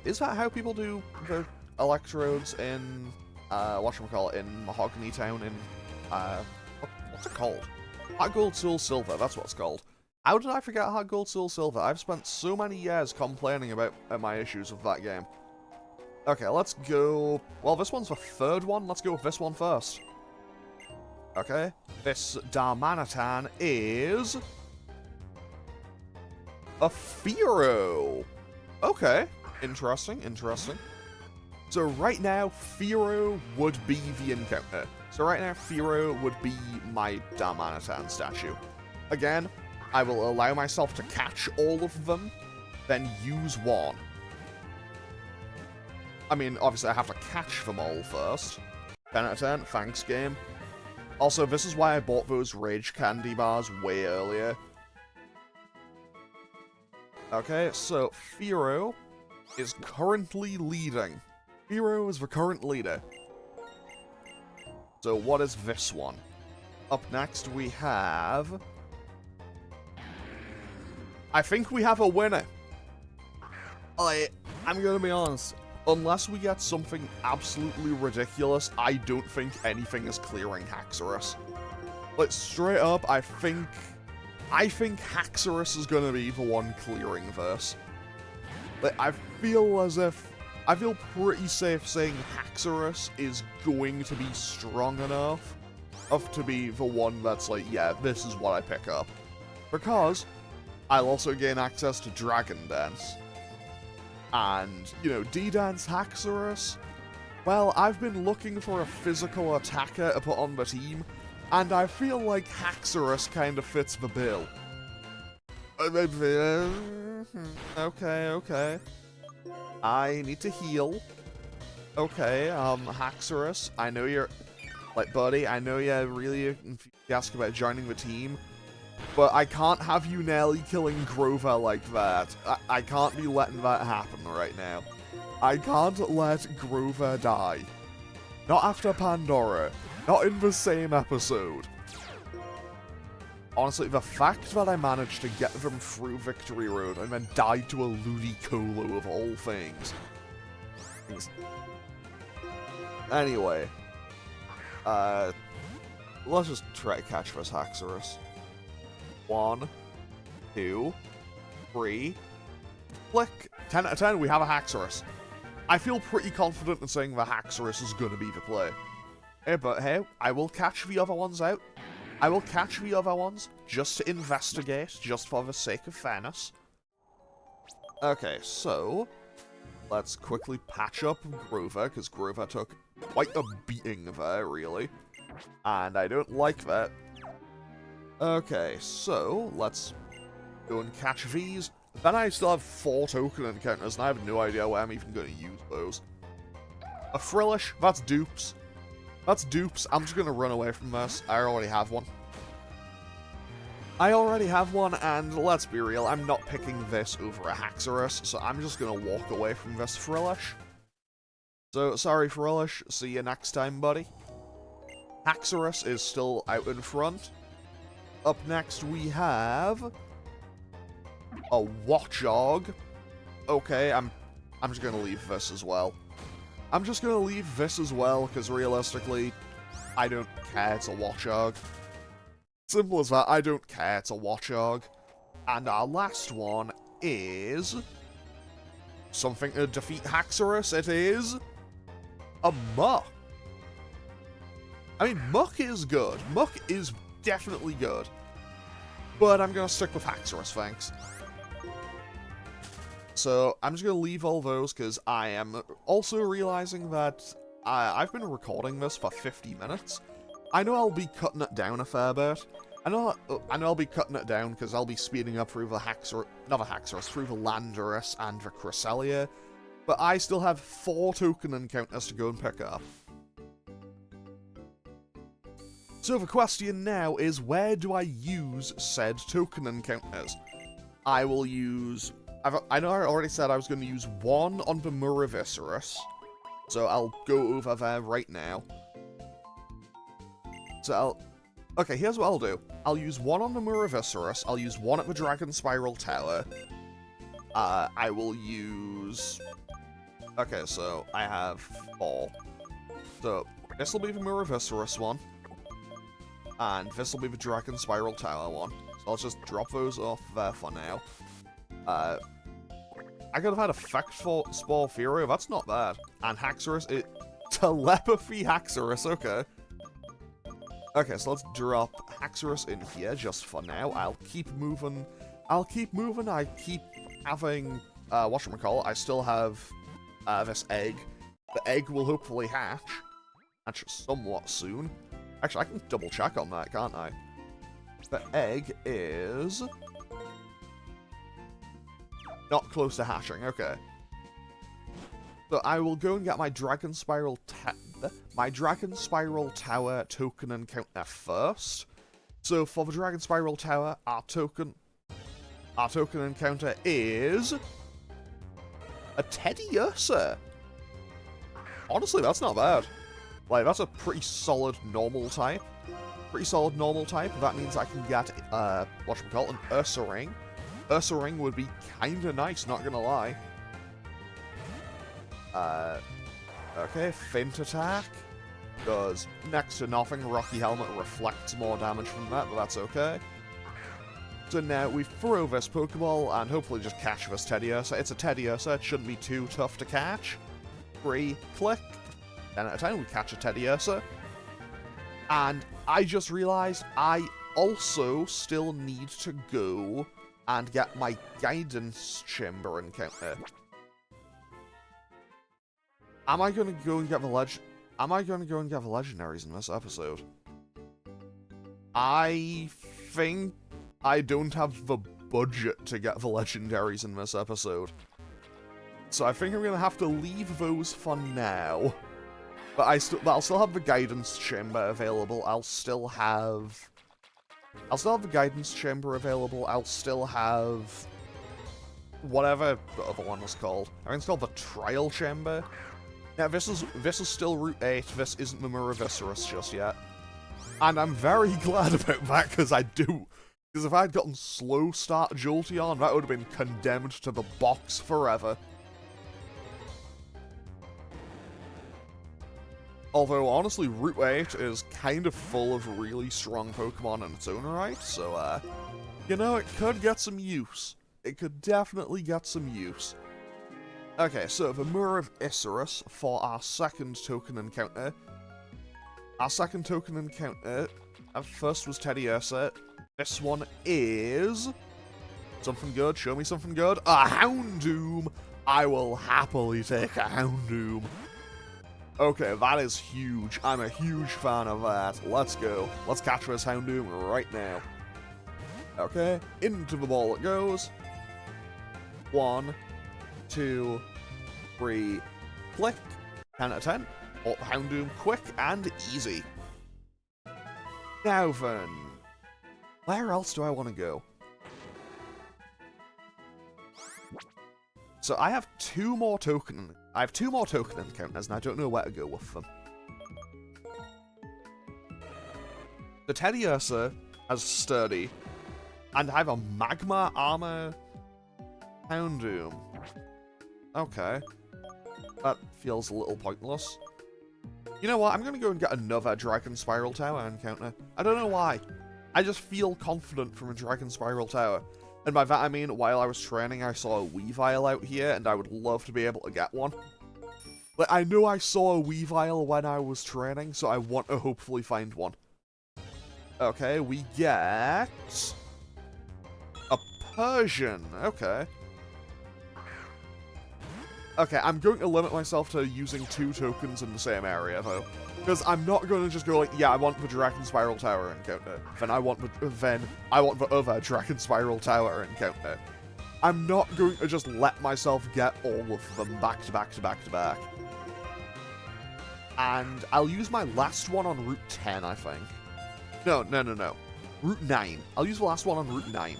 Is that how people do the Electrodes in, whatchamacallit, in Mahogany Town in, what's it called? Hot Gold, Soul, Silver, that's what it's called. How did I forget Hot Gold, Soul, Silver? I've spent so many years complaining about my issues with that game. Okay, let's go... Well, this one's the 3rd one. Let's go with this one first. Okay. This Darmanitan is... a Fearow. Okay. Interesting, interesting. So right now, Fearow would be the encounter. So right now, Fearow would be my Darmanitan statue. Again, I will allow myself to catch all of them, then use one. I mean, obviously I have to catch them all first. 10 out of 10, thanks game. Also, this is why I bought those Rage Candy bars way earlier. Okay, so Fearow is currently leading. Fearow is the current leader. So what is this one? Up next we have... I think we have a winner. I'm gonna be honest. Unless we get something absolutely ridiculous, I don't think anything is clearing Haxorus. Like, straight up, I think Haxorus is gonna be the one clearing this. Like, I feel pretty safe saying Haxorus is going to be strong enough to be the one that's like, yeah, this is what I pick up. Because I'll also gain access to Dragon Dance. And, you know, D-Dance Haxorus, well, I've been looking for a physical attacker to put on the team, and I feel like Haxorus kind of fits the bill. Okay. I need to heal. Okay, Haxorus, I know you're... Like, buddy, I know you're really enthusiastic about joining the team, but I can't have you nearly killing Grover like that. I can't be letting that happen right now. I can't let Grover die. Not after Pandora. Not in the same episode. Honestly, the fact that I managed to get them through Victory Road and then died to a Ludicolo of all things. Anyway. Let's just try to catch this Haxorus. 1, 2, 3. Click. 10 out of 10, we have a Haxorus. I feel pretty confident in saying the Haxorus is going to be the play. But hey, I will catch the other ones out. I will catch the other ones just to investigate, just for the sake of fairness. Okay, so let's quickly patch up Grover, because Grover took quite a beating there, really. And I don't like that. Okay, so let's go and catch these. Then I still have 4 token encounters, and I have no idea where I'm even going to use those. A Frillish, that's dupes. That's dupes. I'm just going to run away from this. I already have one. And let's be real, I'm not picking this over a Haxorus, so I'm just going to walk away from this Frillish. So, sorry Frillish, see you next time, buddy. Haxorus is still out in front. Up next we have a Watchog. Okay, I'm just going to leave this as well. Because realistically, I don't care, it's a Watchog. Simple as that, I don't care, it's a Watchog. And our last one is something to defeat Haxorus. It is a Muck. I mean, Muck is good. Muck is definitely good. But I'm going to stick with Haxorus, thanks. So, I'm just going to leave all those, because I am also realizing that I've been recording this for 50 minutes. I know I'll be cutting it down a fair bit. I know I'll be cutting it down, because I'll be speeding up through the through the Landorus and the Cresselia. But I still have 4 token encounters to go and pick up. So the question now is, where do I use said token encounters? I will use... I know I already said I was going to use 1 on the Muravicerus, so I'll go over there right now. So okay, here's what I'll do. I'll use 1 on the Muravicerus, I'll use 1 at the Dragon Spiral Tower. I will use... Okay, so I have 4. So, this will be the Muravicerus one. And this will be the Dragon Spiral Tower one. So I'll just drop those off there for now. I could have had Effect for Spore Fury, that's not bad. And Haxorus, Telepathy Haxorus, okay. Okay, so let's drop Haxorus in here just for now. I'll keep moving. I keep having, whatchamacallit, I still have, this egg. The egg will hopefully hatch somewhat soon. Actually, I can double check on that, can't I? The egg is not close to hatching, okay. So I will go and get my Dragon Spiral Tower token encounter first. So for the Dragon Spiral Tower, our token encounter is a Teddiursa. Honestly, that's not bad. Like, that's a pretty solid normal type. That means I can get, whatchamacallit, an Ursaring. Ursaring would be kinda nice, not gonna lie. Okay, Feint Attack. Does next to nothing. Rocky Helmet reflects more damage from that, but that's okay. So now we throw this Pokeball and hopefully just catch this Teddiursa. It's a Teddiursa, it shouldn't be too tough to catch. 3, click. 10 out of 10, we catch a Teddiursa. And I just realized I also still need to go and get my Guidance Chamber encounter. Am I going to go and get the legendaries in this episode? I think I don't have the budget to get the legendaries in this episode. So I think I'm going to have to leave those for now. But I'll still have the Guidance Chamber available. I'll still have the Guidance Chamber available. I'll still have whatever the other one was called. I think it's called the Trial Chamber. Yeah, this is still Route 8. This isn't the Muravicerus just yet. And I'm very glad about that, because if I'd gotten Slow Start Jolteon, that would have been condemned to the box forever. Although, honestly, Route 8 is kind of full of really strong Pokemon in its own right, so, you know, it could get some use. It could definitely get some use. Okay, so the Mirror of Isurus for our second token encounter. Our second token encounter, first was Teddiursa. This one is... something good, show me something good. A Houndoom! I will happily take a Houndoom. Okay, that is huge. I'm a huge fan of that. Let's go. Let's catch this Houndoom right now. Okay, into the ball it goes. 1, 2, 3, click. 10 out of 10. Oh, Houndoom quick and easy. Now then, where else do I want to go? So I have two more token encounters, and I don't know where to go with them. The Teddiursa has Sturdy, and I have a Magma Armor Houndoom. Okay. That feels a little pointless. You know what? I'm going to go and get another Dragon Spiral Tower encounter. I don't know why. I just feel confident from a Dragon Spiral Tower. And by that I mean, while I was training, I saw a Weavile out here, and I would love to be able to get one. Like, I know I saw a Weavile when I was training, so I want to hopefully find one. Okay, we get... a Persian. Okay. Okay, I'm going to limit myself to using 2 tokens in the same area, though. Because I'm not going to just go like, yeah, I want the Dragon Spiral Tower encounter. Then I want the other Dragon Spiral Tower encounter. I'm not going to just let myself get all of them back to back to back to back. And I'll use my last one on Route 10, I think. No. Route 9. I'll use the last one on Route 9.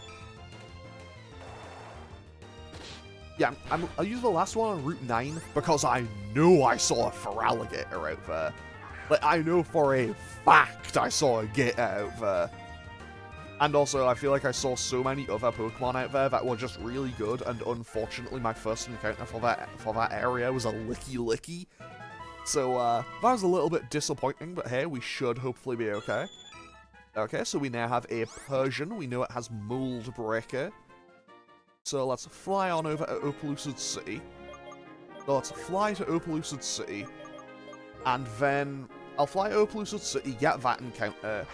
Yeah, I'll use the last one on Route 9 because I know I saw a Feraligatr out there. Like, I know for a fact I saw a Gator out there. And also, I feel like I saw so many other Pokemon out there that were just really good, and unfortunately my first encounter for that area was a Licky. So, that was a little bit disappointing, but hey, we should hopefully be okay. Okay, so we now have a Persian. We know it has Mold Breaker. So let's fly on over to Opelucid City. So let's fly to Opelucid City. And then I'll fly to Opelucid City, get that encounter.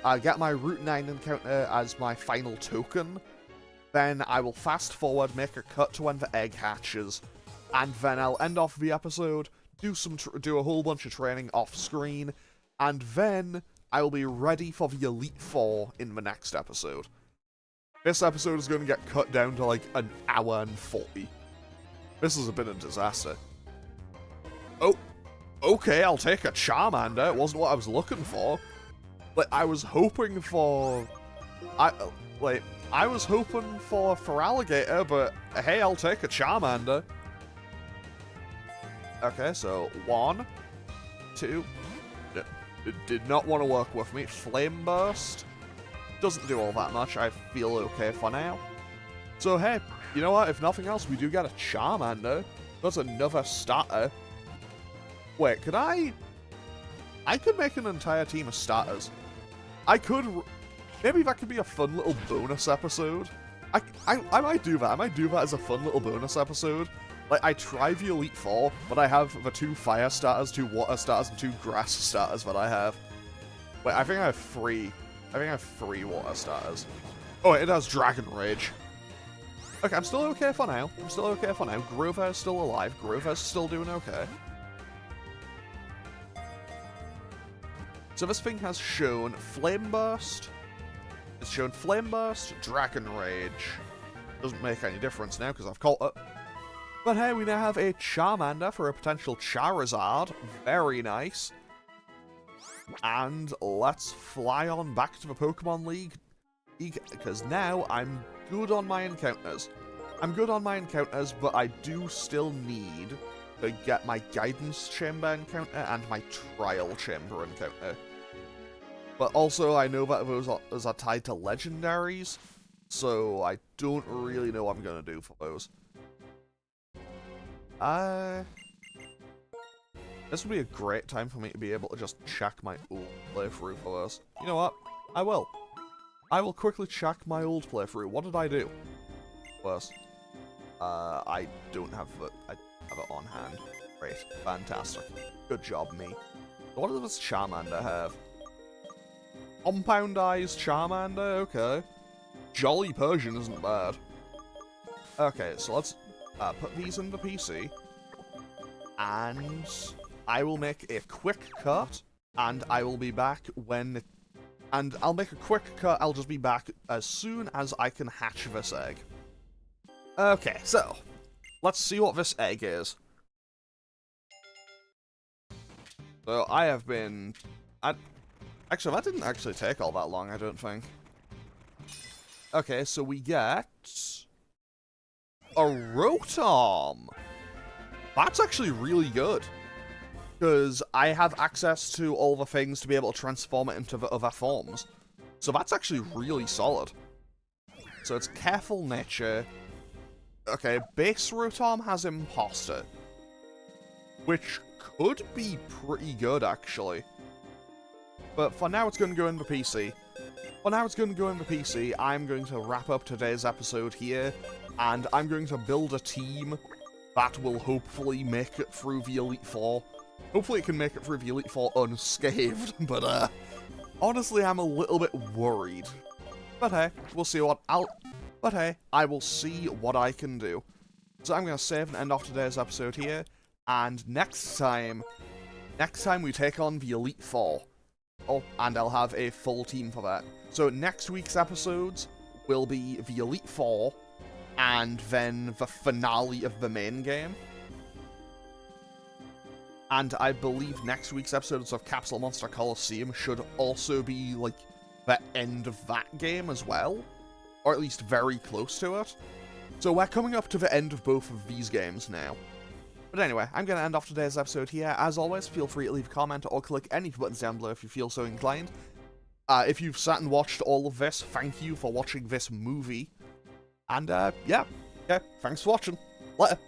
I'll get my Route 9 encounter as my final token. Then I will fast forward, make a cut to when the egg hatches. And then I'll end off the episode, do a whole bunch of training off screen. And then I will be ready for the Elite Four in the next episode. This episode is going to get cut down to like an hour and 40. This has been a disaster. Oh, okay, I'll take a Charmander. It wasn't what I was looking for. Like, I was hoping for... I was hoping for Feraligatr, but hey, I'll take a Charmander. Okay, so 1, 2... It did not want to work with me. Flame Burst. Doesn't do all that much. I feel okay for now. So hey, you know what? If nothing else, we do get a Charmander. That's another starter. Wait, could I could make an entire team of starters. I could... Maybe that could be a fun little bonus episode. I might do that. I might do that as a fun little bonus episode. Like, I try the Elite Four, but I have the 2 fire starters, 2 water starters, and 2 grass starters that I have. Wait, I think I have 3. I think I have 3 water starters. Oh, it has Dragon Rage. Okay, I'm still okay for now. Grover's still alive. Grover's still doing okay. So this thing has shown Flame Burst. It's shown Flame Burst, Dragon Rage. Doesn't make any difference now because I've caught it. But hey, we now have a Charmander for a potential Charizard. Very nice. And let's fly on back to the Pokemon League, because now I'm good on my encounters. But I do still need to get my Guidance Chamber encounter and my Trial Chamber encounter. But also, I know that those are tied to legendaries, so I don't really know what I'm going to do for those. This would be a great time for me to be able to just check my old playthrough for those. You know what? I will. I will quickly check my old playthrough. What did I do? Plus, I don't have it. I have it on hand. Great, fantastic. Good job, me. What does Charmander have? Compound-ized Charmander? Okay. Jolly Persian isn't bad. Okay, so let's put these in the PC. And I will make a quick cut. And I will be back when... And I'll make a quick cut. I'll just be back as soon as I can hatch this egg. Okay, so... Let's see what this egg is. So, I have been... Actually, that didn't actually take all that long, I don't think. Okay, so we get... a Rotom! That's actually really good. Because I have access to all the things to be able to transform it into the other forms. So that's actually really solid. So it's Careful Nature. Okay, base Rotom has Imposter. Which could be pretty good, actually. But for now, it's going to go in the PC. For now, it's going to go in the PC. I'm going to wrap up today's episode here. And I'm going to build a team that will hopefully make it through the Elite Four. Hopefully it can make it through the Elite Four unscathed, but honestly I'm a little bit worried. But hey, we'll see what But hey, I will see what I can do. So I'm going to save and end off today's episode here, and next time we take on the Elite Four. Oh, and I'll have a full team for that. So next week's episodes will be the Elite Four, and then the finale of the main game. And I believe next week's episodes of Capsule Monster Coliseum should also be, like, the end of that game as well. Or at least very close to it. So we're coming up to the end of both of these games now. But anyway, I'm going to end off today's episode here. As always, feel free to leave a comment or click any buttons down below if you feel so inclined. If you've sat and watched all of this, thank you for watching this movie. And, yeah. Okay, thanks for watching. Later.